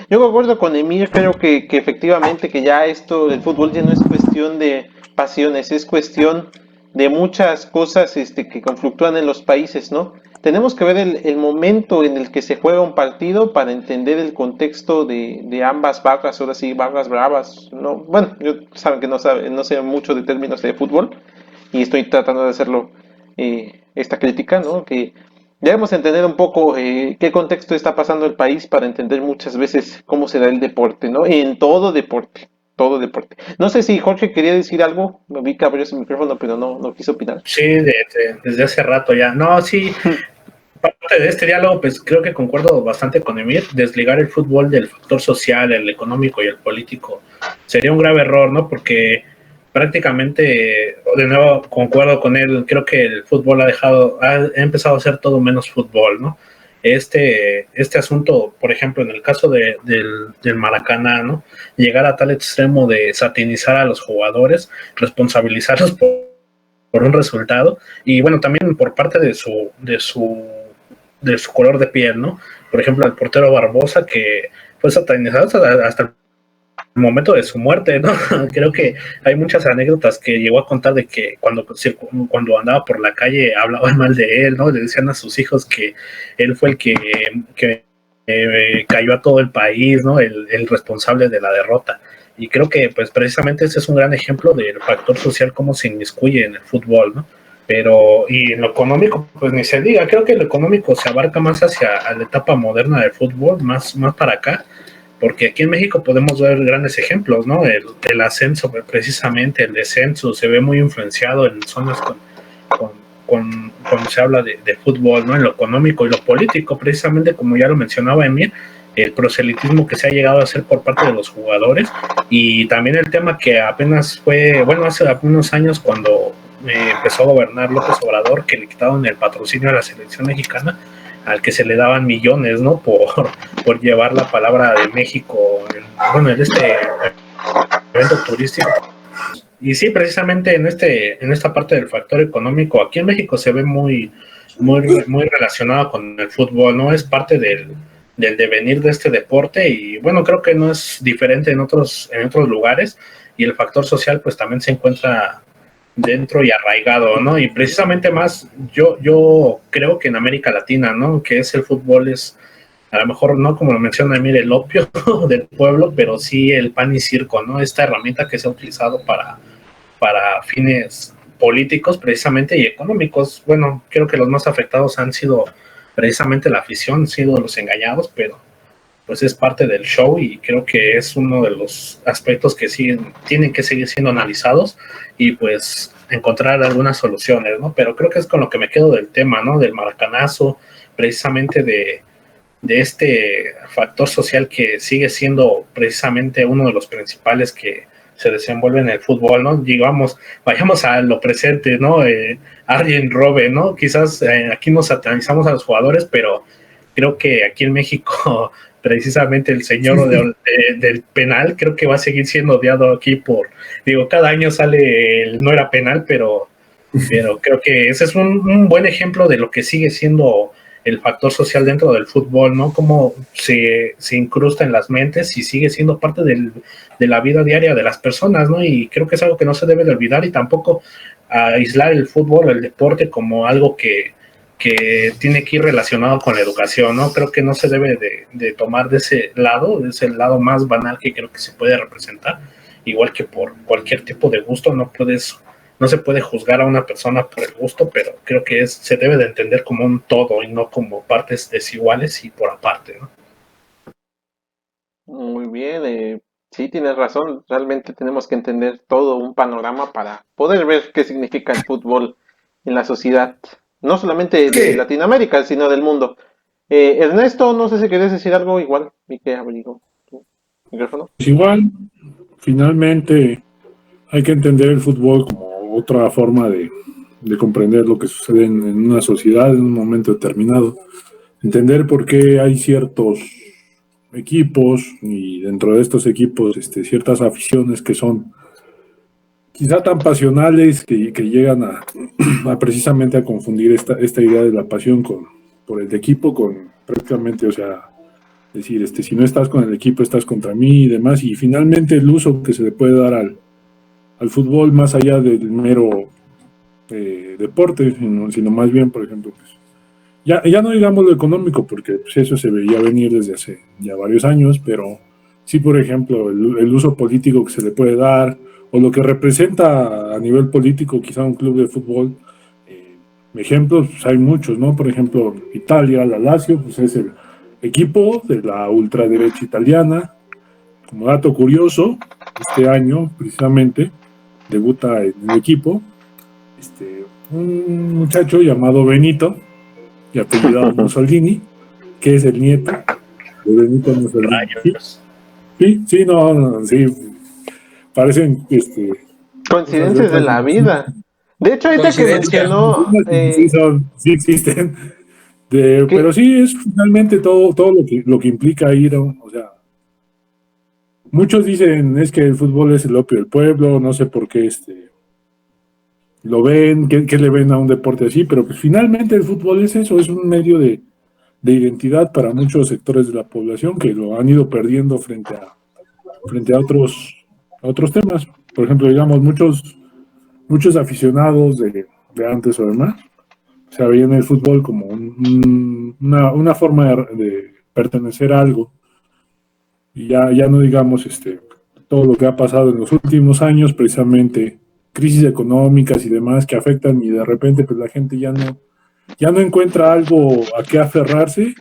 yo concuerdo con Emir, creo que efectivamente que ya esto del fútbol ya no es cuestión de pasiones, es cuestión de muchas cosas que conflictúan en los países, ¿no? Tenemos que ver el momento en el que se juega un partido para entender el contexto de ambas barras, ahora sí, barras bravas, ¿no? Bueno, yo saben que no sé mucho de términos de fútbol y estoy tratando de hacerlo, esta crítica, ¿no? Que debemos entender un poco qué contexto está pasando el país para entender muchas veces cómo se da el deporte, ¿no? En todo deporte, todo deporte. No sé si Jorge quería decir algo, me vi que abrió su micrófono, pero no quiso opinar. Sí, desde hace rato ya. No, sí, parte de este diálogo, pues creo que concuerdo bastante con Emir. Desligar el fútbol del factor social, el económico y el político sería un grave error, ¿no? Porque prácticamente, de nuevo, concuerdo con él, creo que el fútbol ha empezado a ser todo menos fútbol, ¿no? Este asunto, por ejemplo, en el caso del Maracaná, ¿no? Llegar a tal extremo de satinizar a los jugadores, responsabilizarlos por un resultado, y bueno, también por parte de su color de piel, ¿no? Por ejemplo, el portero Barbosa, que fue satanizado hasta el momento de su muerte, ¿no? Creo que hay muchas anécdotas que llegó a contar de que cuando andaba por la calle hablaban mal de él, ¿no? Le decían a sus hijos que él fue el que cayó a todo el país, ¿no? El responsable de la derrota. Y creo que pues precisamente ese es un gran ejemplo del factor social, cómo se inmiscuye en el fútbol, ¿no? Pero, y en lo económico, pues ni se diga, creo que lo económico se abarca más hacia la etapa moderna del fútbol, más para acá, porque aquí en México podemos ver grandes ejemplos, ¿no? El ascenso, precisamente el descenso, se ve muy influenciado en zonas cuando se habla de fútbol, ¿no? En lo económico y lo político, precisamente como ya lo mencionaba Emir, el proselitismo que se ha llegado a hacer por parte de los jugadores, y también el tema que apenas fue, bueno, hace unos años cuando empezó a gobernar López Obrador, que le quitaron el patrocinio a la selección mexicana, al que se le daban millones, ¿no? Por llevar la palabra de México en este evento turístico. Y sí, precisamente en esta parte del factor económico, aquí en México se ve muy relacionado con el fútbol, ¿no? Es parte del devenir de este deporte, y bueno, creo que no es diferente en otros lugares, y el factor social pues también se encuentra dentro y arraigado, ¿no? Y precisamente más, yo creo que en América Latina, ¿no? Que es el fútbol, es a lo mejor no como lo menciona Emir, el opio del pueblo, pero sí el pan y circo, ¿no? Esta herramienta que se ha utilizado para fines políticos precisamente y económicos. Bueno, creo que los más afectados han sido precisamente la afición, han sido los engañados, pero pues es parte del show, y creo que es uno de los aspectos que tienen que seguir siendo analizados y pues encontrar algunas soluciones, ¿no? Pero creo que es con lo que me quedo del tema, ¿no? Del maracanazo, precisamente de este factor social que sigue siendo precisamente uno de los principales que se desenvuelve en el fútbol, ¿no? Digamos, vayamos a lo presente, ¿no? Arjen Robben, ¿no? Quizás aquí nos satanizamos a los jugadores, pero creo que aquí en México precisamente el señor del penal creo que va a seguir siendo odiado aquí cada año sale no era penal, pero creo que ese es un buen ejemplo de lo que sigue siendo el factor social dentro del fútbol, ¿no? Cómo se incrusta en las mentes y sigue siendo parte de la vida diaria de las personas, ¿no? Y creo que es algo que no se debe de olvidar y tampoco aislar el fútbol, el deporte como algo que tiene que ir relacionado con la educación, ¿no? Creo que no se debe de tomar de ese lado más banal que creo que se puede representar, igual que por cualquier tipo de gusto, no se puede juzgar a una persona por el gusto, pero creo que se debe de entender como un todo y no como partes desiguales y por aparte, ¿no? Muy bien, sí, tienes razón, realmente tenemos que entender todo un panorama para poder ver qué significa el fútbol en la sociedad, no solamente de Latinoamérica, sino del mundo. Ernesto, no sé si querés decir algo igual, y que abrigo tu micrófono. Pues igual, finalmente hay que entender el fútbol como otra forma de comprender lo que sucede en una sociedad en un momento determinado. Entender por qué hay ciertos equipos y dentro de estos equipos ciertas aficiones que son quizá tan pasionales que llegan a precisamente a confundir esta idea de la pasión por el equipo con prácticamente, o sea, decir, si no estás con el equipo, estás contra mí y demás, y finalmente el uso que se le puede dar al fútbol más allá del mero deporte, sino más bien, por ejemplo, pues, ya no digamos lo económico, porque pues, eso se veía venir desde hace ya varios años, pero sí, por ejemplo, el uso político que se le puede dar, o lo que representa a nivel político quizá un club de fútbol. Ejemplos, pues, hay muchos, ¿no? Por ejemplo, Italia, la Lazio, pues es el equipo de la ultraderecha italiana. Como dato curioso, este año precisamente debuta en el equipo un muchacho llamado Benito, y apellidado Mussolini, que es el nieto de Benito Mussolini. Rayos. Sí, sí, parecen Coincidencias de la vida. De hecho, ahorita que mencionó... sí existen. Pero sí es finalmente todo lo que implica ir, o sea, muchos dicen es que el fútbol es el opio del pueblo, no sé por qué lo ven, que le ven a un deporte así, pero pues finalmente el fútbol es eso, es un medio de identidad para muchos sectores de la población que lo han ido perdiendo frente a otros temas. Por ejemplo, digamos, muchos aficionados de antes o demás, o sea, veían el fútbol como una forma de pertenecer a algo. Y ya no digamos todo lo que ha pasado en los últimos años, precisamente crisis económicas y demás que afectan, y de repente pues la gente ya no encuentra algo a qué aferrarse,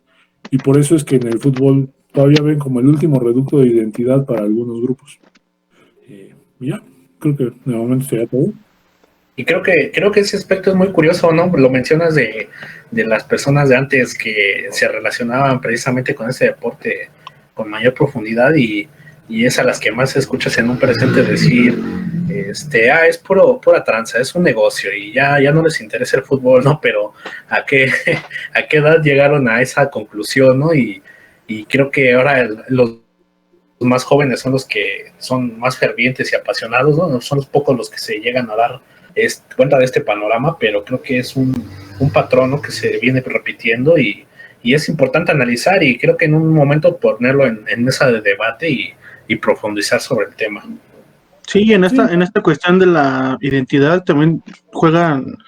y por eso es que en el fútbol todavía ven como el último reducto de identidad para algunos grupos. Ya, creo que de momento sería todo. Y creo que ese aspecto es muy curioso, ¿no? Lo mencionas de las personas de antes que se relacionaban precisamente con ese deporte con mayor profundidad, y es a las que más escuchas en un presente decir, es pura tranza, es un negocio, y ya no les interesa el fútbol, ¿no? Pero ¿a qué edad llegaron a esa conclusión, ¿no? Y creo que ahora los más jóvenes son los que son más fervientes y apasionados, ¿no? Son los pocos los que se llegan a dar cuenta de este panorama, pero creo que es un patrón, ¿no? Que se viene repitiendo, y es importante analizar, y creo que en un momento ponerlo en mesa de debate y profundizar sobre el tema. Sí, en esta cuestión de la identidad también juegan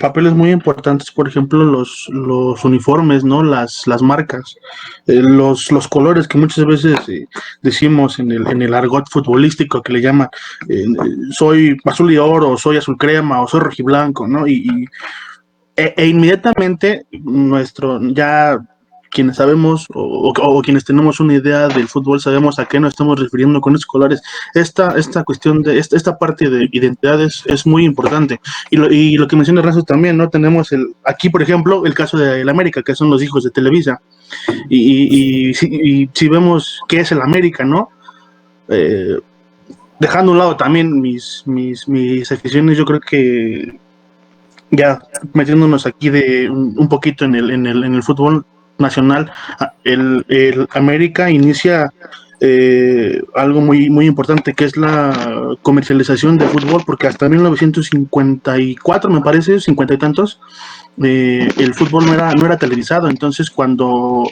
papeles muy importantes, por ejemplo, los uniformes, ¿no? Las marcas, los colores que muchas veces decimos en el argot futbolístico que le llaman soy azul y oro, soy azul crema o soy rojiblanco, ¿no? E inmediatamente ya quienes sabemos o quienes tenemos una idea del fútbol sabemos a qué nos estamos refiriendo con esos colores. Esta cuestión de esta parte de identidad es muy importante. Y lo que menciona Razo también, ¿no? Tenemos aquí, por ejemplo, el caso de el América, que son los hijos de Televisa. Y si vemos qué es el América, ¿no? dejando a un lado también mis aficiones, yo creo que ya metiéndonos aquí de un poquito en el fútbol nacional, el América inicia algo muy importante, que es la comercialización del fútbol, porque hasta 1954, me parece, 50 y tantos, el fútbol no era televisado. Entonces cuando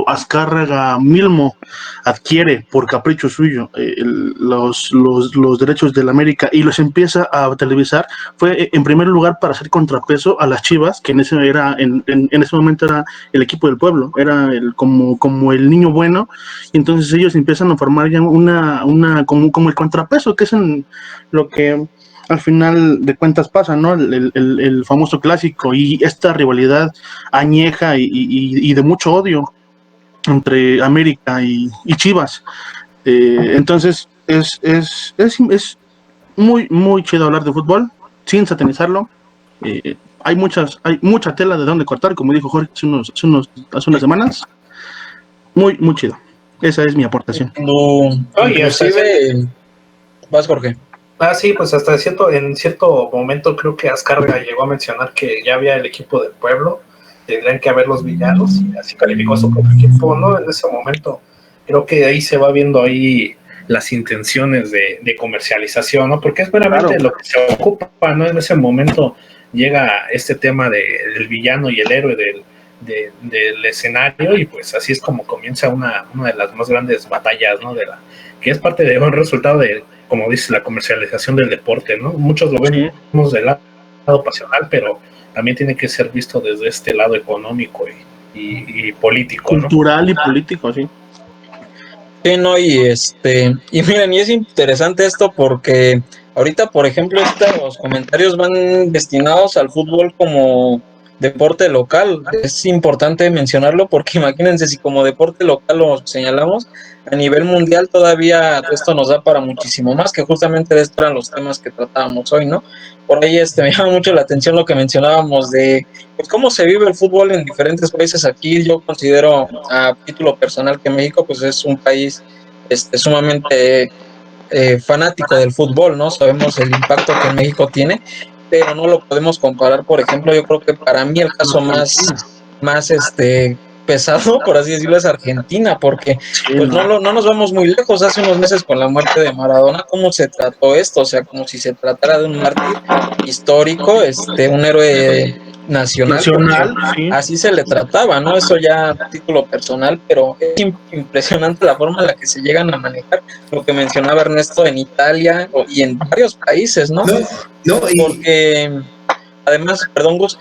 Azcárraga Milmo adquiere por capricho suyo los derechos del América y los empieza a televisar, fue en primer lugar para hacer contrapeso a las Chivas, que en ese momento era el equipo del pueblo, era como el niño bueno. Y entonces ellos empiezan a formar ya como el contrapeso, que es lo que al final de cuentas pasa, ¿no? El famoso clásico y esta rivalidad añeja y de mucho odio entre América y Chivas. Entonces es muy chido hablar de fútbol sin satanizarlo. Hay mucha tela de donde cortar, como dijo Jorge hace unas semanas. Muy chido. Esa es mi aportación. Inclusive, vas, Jorge. Sí, pues en cierto momento creo que Azcárraga llegó a mencionar que ya había el equipo del pueblo, tendrían que haber los villanos, y así calificó a su propio equipo, ¿no? En ese momento creo que ahí se va viendo ahí las intenciones de comercialización, ¿no? Porque es meramente lo que se ocupa, ¿no? En ese momento llega este tema del villano y el héroe del escenario, y pues así es como comienza una de las más grandes batallas, ¿no? Que es parte de un resultado de, como dice, la comercialización del deporte, ¿no? Muchos lo vemos del lado pasional, pero también tiene que ser visto desde este lado económico y político, cultural, ¿no? Y político, sí. Sí, no, y miren, y es interesante esto porque ahorita, por ejemplo, los comentarios van destinados al fútbol como deporte local. Es importante mencionarlo porque imagínense si como deporte local lo señalamos, a nivel mundial todavía esto nos da para muchísimo más, que justamente de estos eran los temas que tratábamos hoy, ¿no? Por ahí me llama mucho la atención lo que mencionábamos de pues, cómo se vive el fútbol en diferentes países. Aquí yo considero a título personal que México pues es un país sumamente fanático del fútbol, ¿no? Sabemos el impacto que en México tiene, pero no lo podemos comparar. Por ejemplo, yo creo que para mí el caso más pesado, por así decirlo, es Argentina, porque pues no nos vamos muy lejos. Hace unos meses con la muerte de Maradona, ¿cómo se trató esto? O sea, como si se tratara de un mártir histórico, un héroe nacional, sí. así se le trataba, ¿no? Eso ya a título personal, pero es impresionante la forma en la que se llegan a manejar lo que mencionaba Ernesto en Italia y en varios países, ¿no? Porque además, perdón, Gus,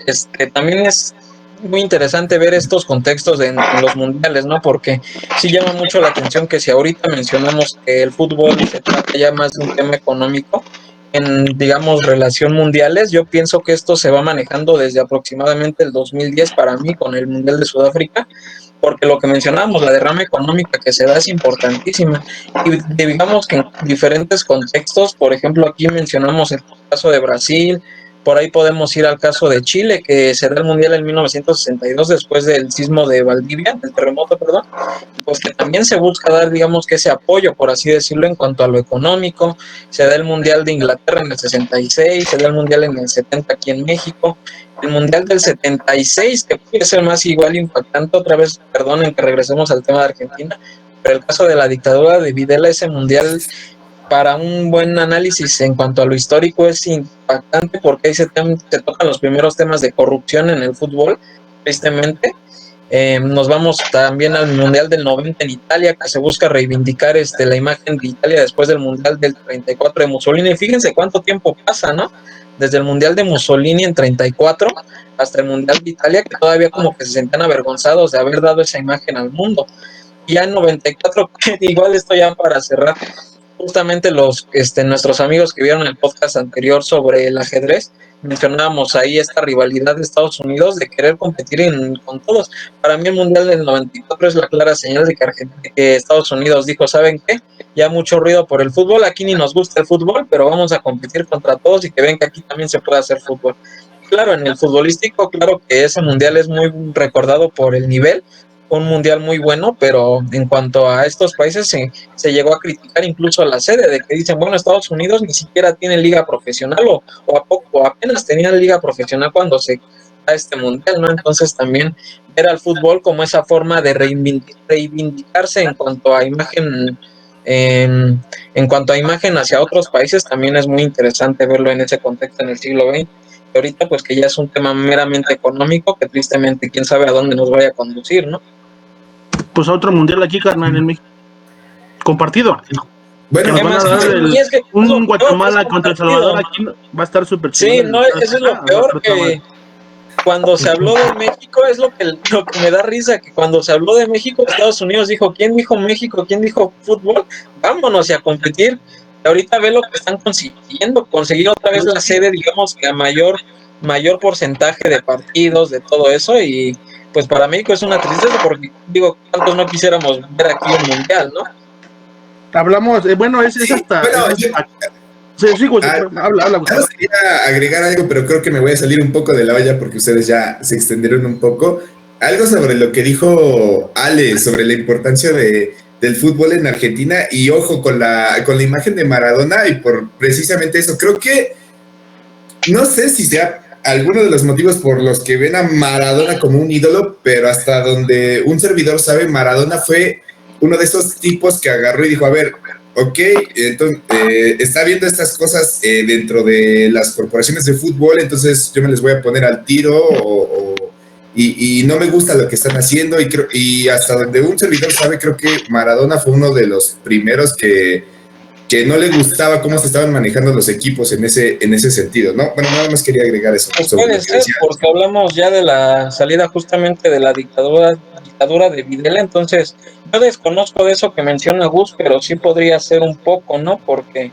también es muy interesante ver estos contextos en los mundiales, ¿no? Porque sí llama mucho la atención que si ahorita mencionamos que el fútbol se trata ya más de un tema económico, en, digamos, relación mundiales, yo pienso que esto se va manejando desde aproximadamente el 2010 para mí con el Mundial de Sudáfrica, porque lo que mencionábamos, la derrama económica que se da es importantísima. Y digamos que en diferentes contextos, por ejemplo, aquí mencionamos el caso de Brasil, por ahí podemos ir al caso de Chile, que se da el Mundial en 1962 después del sismo de Valdivia, del terremoto, perdón, pues que también se busca dar, digamos, que ese apoyo, por así decirlo, en cuanto a lo económico. Se da el Mundial de Inglaterra en el 66, se da el Mundial en el 70 aquí en México, el Mundial del 76, que puede ser más igual impactante, otra vez, perdonen que regresemos al tema de Argentina, pero el caso de la dictadura de Videla, ese Mundial para un buen análisis en cuanto a lo histórico es impactante porque ahí se tocan los primeros temas de corrupción en el fútbol, tristemente. Nos vamos también al Mundial del 90 en Italia, que se busca reivindicar la imagen de Italia después del Mundial del 34 de Mussolini. Fíjense cuánto tiempo pasa, ¿no? Desde el Mundial de Mussolini en 34 hasta el Mundial de Italia, que todavía como que se sentían avergonzados de haber dado esa imagen al mundo. Y ya en 94, igual esto ya para cerrar, justamente nuestros amigos que vieron el podcast anterior sobre el ajedrez, mencionábamos ahí esta rivalidad de Estados Unidos de querer competir con todos. Para mí el Mundial del 94 es la clara señal de que Estados Unidos dijo, ¿saben qué? Ya mucho ruido por el fútbol, aquí ni nos gusta el fútbol, pero vamos a competir contra todos y que ven que aquí también se puede hacer fútbol. Claro, en el futbolístico, claro que ese Mundial es muy recordado por el nivel, un mundial muy bueno, pero en cuanto a estos países se llegó a criticar incluso la sede, de que dicen, bueno, Estados Unidos ni siquiera tiene liga profesional o apenas tenían liga profesional cuando se da este mundial, ¿no? Entonces también ver al fútbol como esa forma de reivindicarse en cuanto a imagen, en cuanto a imagen hacia otros países, también es muy interesante verlo en ese contexto en el siglo XX. Y ahorita pues que ya es un tema meramente económico, que tristemente quién sabe a dónde nos vaya a conducir, ¿no? Pues a otro mundial aquí, carnal, en México. Compartido. Bueno, Que nos van a dar es que un Guatemala contra El Salvador aquí, va a estar súper chido. Sí, no, eso es lo peor, que cuando se habló de México, es lo que me da risa, que cuando se habló de México, Estados Unidos dijo, ¿quién dijo México? ¿Quién dijo fútbol? Vámonos a competir. Y ahorita ve lo que están consiguiendo, conseguir otra vez la sede, digamos, que a mayor porcentaje de partidos, de todo eso, y pues para México es una tristeza, porque digo, ¿cuántos no quisiéramos ver aquí un mundial, no? Hablamos, bueno, es hasta... Bueno, sí, habla, Gustavo. Quería agregar algo, pero creo que me voy a salir un poco de la olla porque ustedes ya se extendieron un poco. Algo sobre lo que dijo Ale, sobre la importancia del fútbol en Argentina, y ojo con la imagen de Maradona, y por precisamente eso, creo que, no sé si sea alguno de los motivos por los que ven a Maradona como un ídolo, pero hasta donde un servidor sabe, Maradona fue uno de esos tipos que agarró y dijo, a ver, ok, entonces está viendo estas cosas dentro de las corporaciones de fútbol, entonces yo me les voy a poner al tiro y no me gusta lo que están haciendo, y hasta donde un servidor sabe, creo que Maradona fue uno de los primeros que no le gustaba cómo se estaban manejando los equipos en ese sentido, ¿no? Bueno, nada más quería agregar eso. Pues puede ser, porque hablamos ya de la salida justamente de la dictadura de Videla, entonces yo desconozco de eso que menciona Gus, pero sí podría ser un poco, ¿no? Porque,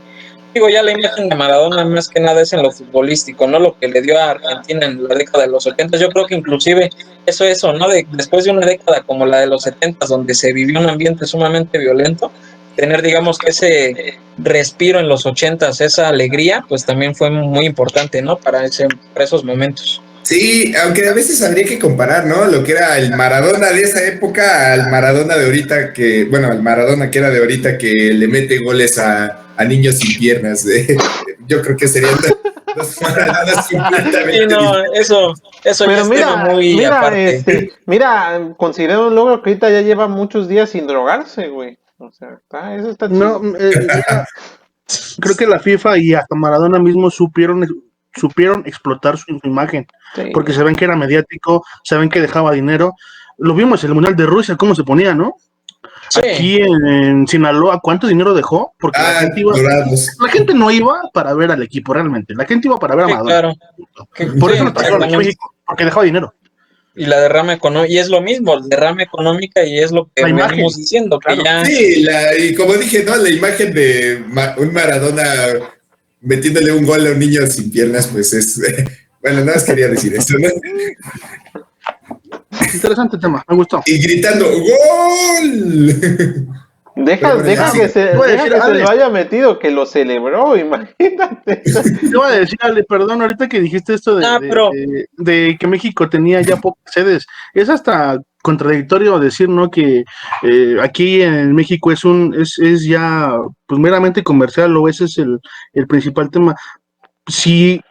digo, ya la imagen de Maradona más que nada es en lo futbolístico, ¿no? Lo que le dio a Argentina en la década de los 80, yo creo que inclusive eso, ¿no? Después de una década como la de los 70, donde se vivió un ambiente sumamente violento, tener, digamos, que ese respiro en los 80s, esa alegría, pues también fue muy importante, ¿no? Para esos momentos. Sí, aunque a veces habría que comparar, ¿no? Lo que era el Maradona de esa época al Maradona de ahorita al Maradona que era de ahorita, que le mete goles a niños sin piernas. Yo creo que serían dos Maradonas completamente. Sí, no, eso pero ya es tema muy aparte. Mira, considero un logro que ahorita ya lleva muchos días sin drogarse, güey. O sea, eso está chido. No, creo que la FIFA y hasta Maradona mismo supieron explotar su imagen, Sí. porque saben que era mediático, saben que dejaba dinero. Lo vimos en el Mundial de Rusia, cómo se ponía, ¿no? Sí. Aquí en Sinaloa, ¿cuánto dinero dejó? Porque la gente no iba para ver al equipo realmente, la gente iba para ver a Maradona. Claro. Por eso no trajeron a México, porque dejaba dinero. Y la derrama económica, y es lo mismo, derrama económica, y es lo que venimos diciendo, que ya... Sí, y como dije, ¿no? La imagen de un Maradona metiéndole un gol a un niño sin piernas, pues es... Bueno, nada más quería decir esto, ¿no? Interesante tema, me gustó. Y gritando, ¡gol! Deja que se lo haya metido, que lo celebró, imagínate. Te voy a decir, Ale, perdón, ahorita que dijiste esto de que México tenía ya pocas sedes, es hasta contradictorio decir, ¿no? Que aquí en México es ya pues meramente comercial, o ese es el principal tema. Si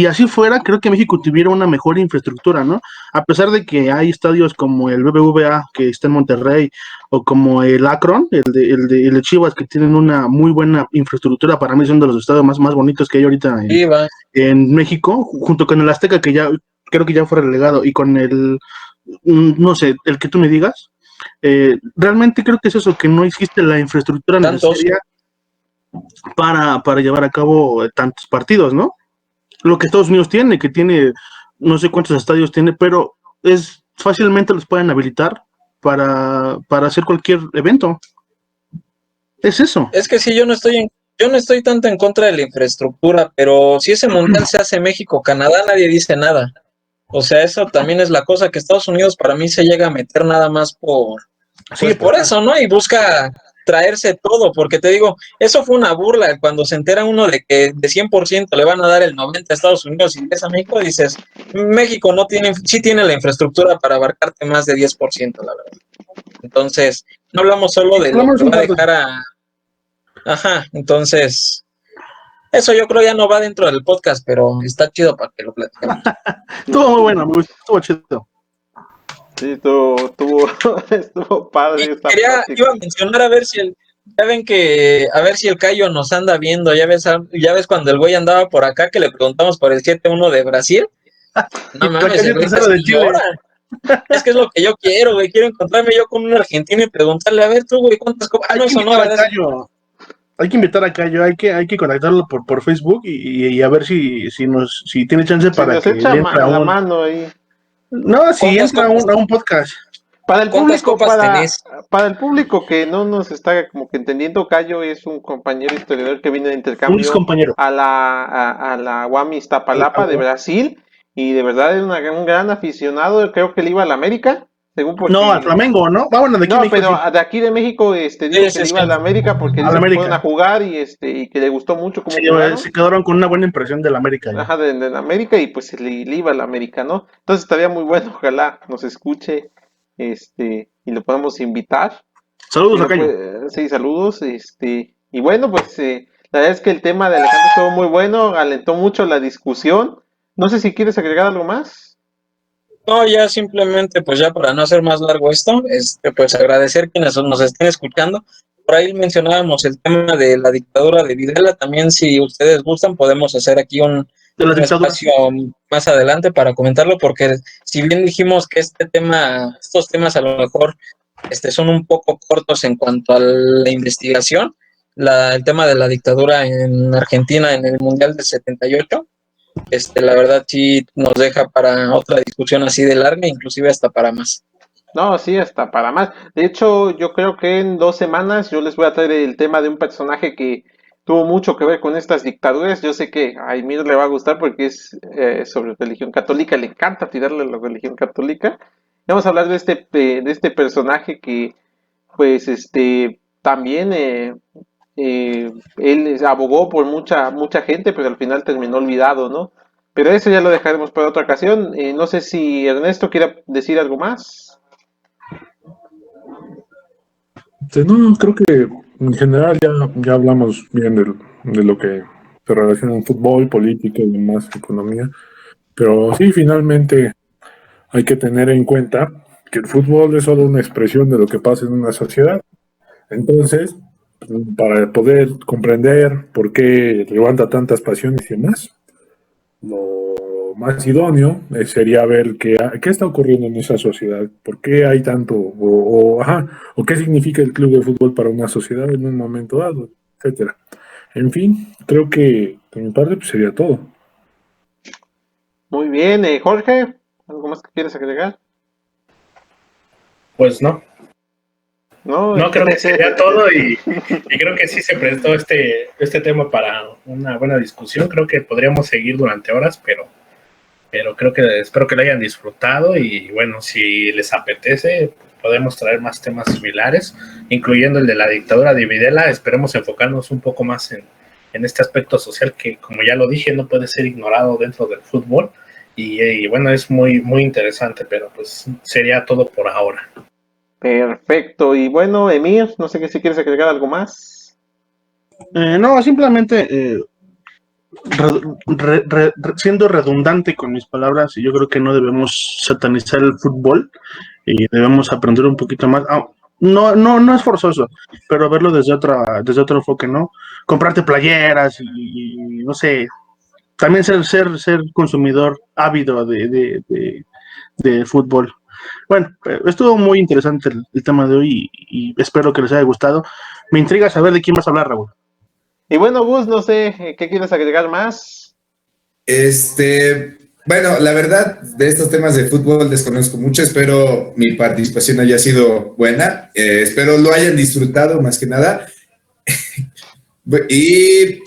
así fuera, creo que México tuviera una mejor infraestructura, ¿no? A pesar de que hay estadios como el BBVA, que está en Monterrey, o como el Akron, el de Chivas, que tienen una muy buena infraestructura. Para mí son de los estadios más bonitos que hay ahorita en México, junto con el Azteca, que ya creo que ya fue relegado, y con no sé, el que tú me digas. Realmente creo que es eso, que no existe la infraestructura necesaria para llevar a cabo tantos partidos, ¿no? Lo que Estados Unidos tiene, que tiene no sé cuántos estadios tiene, pero fácilmente los pueden habilitar para hacer cualquier evento. Es eso. Es que sí, yo no estoy tanto en contra de la infraestructura, pero si ese mundial se hace México, Canadá, nadie dice nada. O sea, eso también es la cosa, que Estados Unidos para mí se llega a meter nada más por eso, ¿no? Y busca traerse todo, porque te digo, eso fue una burla. Cuando se entera uno de que de 100% le van a dar el 90% a Estados Unidos y 10% a México, dices, México no tiene, sí tiene la infraestructura para abarcarte más de 10%, la verdad. Entonces, no hablamos solo de lo que va a dejar a... Ajá, entonces, eso yo creo ya no va dentro del podcast, pero está chido para que lo platiquemos. Estuvo muy bueno, me gustó, estuvo chido. Sí, estuvo padre esta plática. Iba a mencionar a ver si ya ven que, a ver si el Cayo nos anda viendo, ya ves cuando el güey andaba por acá que le preguntamos por el 7-1 de Brasil. No mames, el güey casi llora. Es que es lo que yo quiero, güey, quiero encontrarme yo con un argentino y preguntarle, a ver tú, güey, ¿cuántas copas? Ah, no, eso no, ¿verdad? Hay que invitar a Cayo, hay que contactarlo por Facebook y a ver si tiene chance para que echa la mano ahí. No, si entra a un podcast. Para el público, para el público que no nos está como que entendiendo, Cayo es un compañero historiador que viene de intercambio a la UAM Iztapalapa de Brasil, y de verdad es un gran aficionado. Creo que él iba a la América, según porque... No, al Flamengo, ¿no? Bueno, de aquí México, pero sí. De aquí de México dijo que él iba a la América porque se fueron a jugar y que le gustó mucho cómo jugaron. Se quedaron con una buena impresión de la América. Ajá, de la América, y pues le iba a la América, ¿no? Entonces estaría muy bueno, ojalá nos escuche y lo podemos invitar. Saludos a Cayo. Sí, saludos. Y bueno, pues la verdad es que el tema de Alejandro estuvo muy bueno, alentó mucho la discusión. No sé si quieres agregar algo más. No, ya simplemente, pues ya para no hacer más largo esto, pues agradecer quienes nos estén escuchando. Por ahí mencionábamos el tema de la dictadura de Videla. También, si ustedes gustan, podemos hacer aquí un espacio más adelante para comentarlo, porque si bien dijimos que estos temas a lo mejor son un poco cortos en cuanto a la investigación, el tema de la dictadura en Argentina en el Mundial del 78, la verdad sí nos deja para otra discusión así de larga, inclusive hasta para más. No, sí, hasta para más. De hecho, yo creo que en 2 semanas yo les voy a traer el tema de un personaje que tuvo mucho que ver con estas dictaduras. Yo sé que a Emir le va a gustar porque es sobre religión católica, le encanta tirarle a la religión católica. Vamos a hablar de este personaje que, pues, también él abogó por mucha gente, pero al final terminó olvidado, ¿no? Pero eso ya lo dejaremos para otra ocasión. No sé si Ernesto quiere decir algo más. No, creo que en general ya hablamos bien de lo que se relaciona en fútbol, política y demás, economía. Pero sí, finalmente hay que tener en cuenta que el fútbol es solo una expresión de lo que pasa en una sociedad. Entonces, para poder comprender por qué levanta tantas pasiones y demás, lo más idóneo sería ver qué está ocurriendo en esa sociedad, por qué hay tanto, o qué significa el club de fútbol para una sociedad en un momento dado, etcétera. En fin, creo que de mi parte pues, sería todo. Muy bien, Jorge, ¿algo más que quieres agregar? Pues no. No, creo que sería todo y creo que sí se prestó este tema para una buena discusión. Creo que podríamos seguir durante horas, pero espero que lo hayan disfrutado y bueno, si les apetece, podemos traer más temas similares, incluyendo el de la dictadura de Videla. Esperemos enfocarnos un poco más en este aspecto social que, como ya lo dije, no puede ser ignorado dentro del fútbol y bueno, es muy, muy interesante, pero pues sería todo por ahora. Perfecto, y bueno, Emir, no sé si quieres agregar algo más. No, simplemente siendo redundante con mis palabras, yo creo que no debemos satanizar el fútbol y debemos aprender un poquito más. No es forzoso, pero verlo desde otro enfoque, ¿no? Comprarte playeras y no sé, también ser consumidor ávido de fútbol. Bueno, estuvo muy interesante el tema de hoy y espero que les haya gustado. Me intriga saber de quién vas a hablar, Raúl. Y bueno, Gus, no sé, ¿qué quieres agregar más? Bueno, la verdad, de estos temas de fútbol desconozco mucho. Espero mi participación haya sido buena. Espero lo hayan disfrutado, más que nada. Y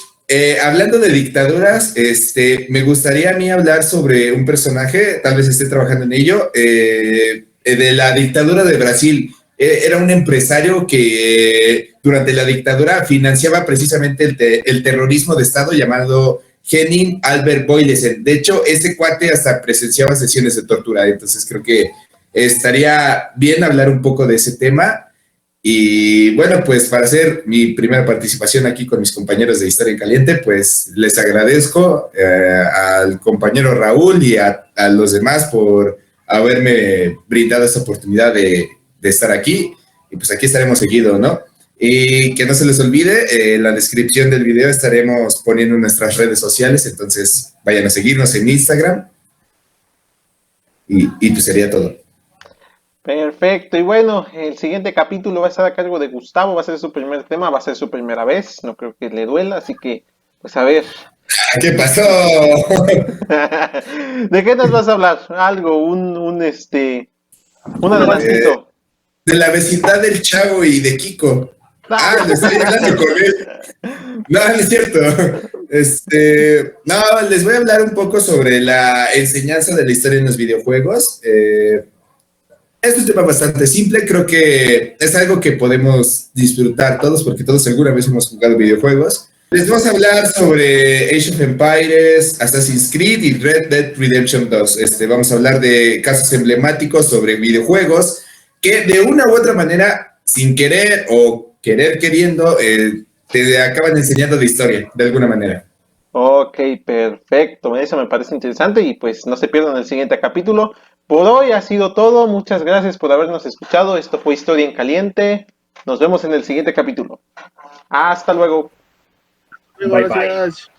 hablando de dictaduras, me gustaría a mí hablar sobre un personaje, tal vez esté trabajando en ello, de la dictadura de Brasil. era un empresario que durante la dictadura financiaba precisamente el terrorismo de Estado llamado Henning Albert Boyesen. De hecho, ese cuate hasta presenciaba sesiones de tortura, entonces creo que estaría bien hablar un poco de ese tema. Y bueno, pues para hacer mi primera participación aquí con mis compañeros de Historia en Caliente, pues les agradezco al compañero Raúl y a los demás por haberme brindado esta oportunidad de estar aquí. Y pues aquí estaremos seguido, ¿no? Y que no se les olvide, en la descripción del video estaremos poniendo nuestras redes sociales, entonces vayan a seguirnos en Instagram. Y pues sería todo. Perfecto, y bueno, el siguiente capítulo va a estar a cargo de Gustavo, va a ser su primer tema, va a ser su primera vez, no creo que le duela, así que, pues a ver. ¿Qué pasó? ¿De qué nos vas a hablar? Algo, un adelantito. De la vecindad del Chavo y de Kiko. Le estoy hablando con él. No, no es cierto. No, les voy a hablar un poco sobre la enseñanza de la historia en los videojuegos. Es un tema bastante simple, creo que es algo que podemos disfrutar todos, porque todos alguna vez hemos jugado videojuegos. Les vamos a hablar sobre Age of Empires, Assassin's Creed y Red Dead Redemption 2. Vamos a hablar de casos emblemáticos sobre videojuegos que de una u otra manera, sin querer o querer queriendo, te acaban enseñando de historia, de alguna manera. Ok, perfecto, eso me parece interesante y pues no se pierdan el siguiente capítulo. Por hoy ha sido todo, muchas gracias por habernos escuchado, esto fue Historia en Caliente, nos vemos en el siguiente capítulo. Hasta luego. Bye, bye. Gracias.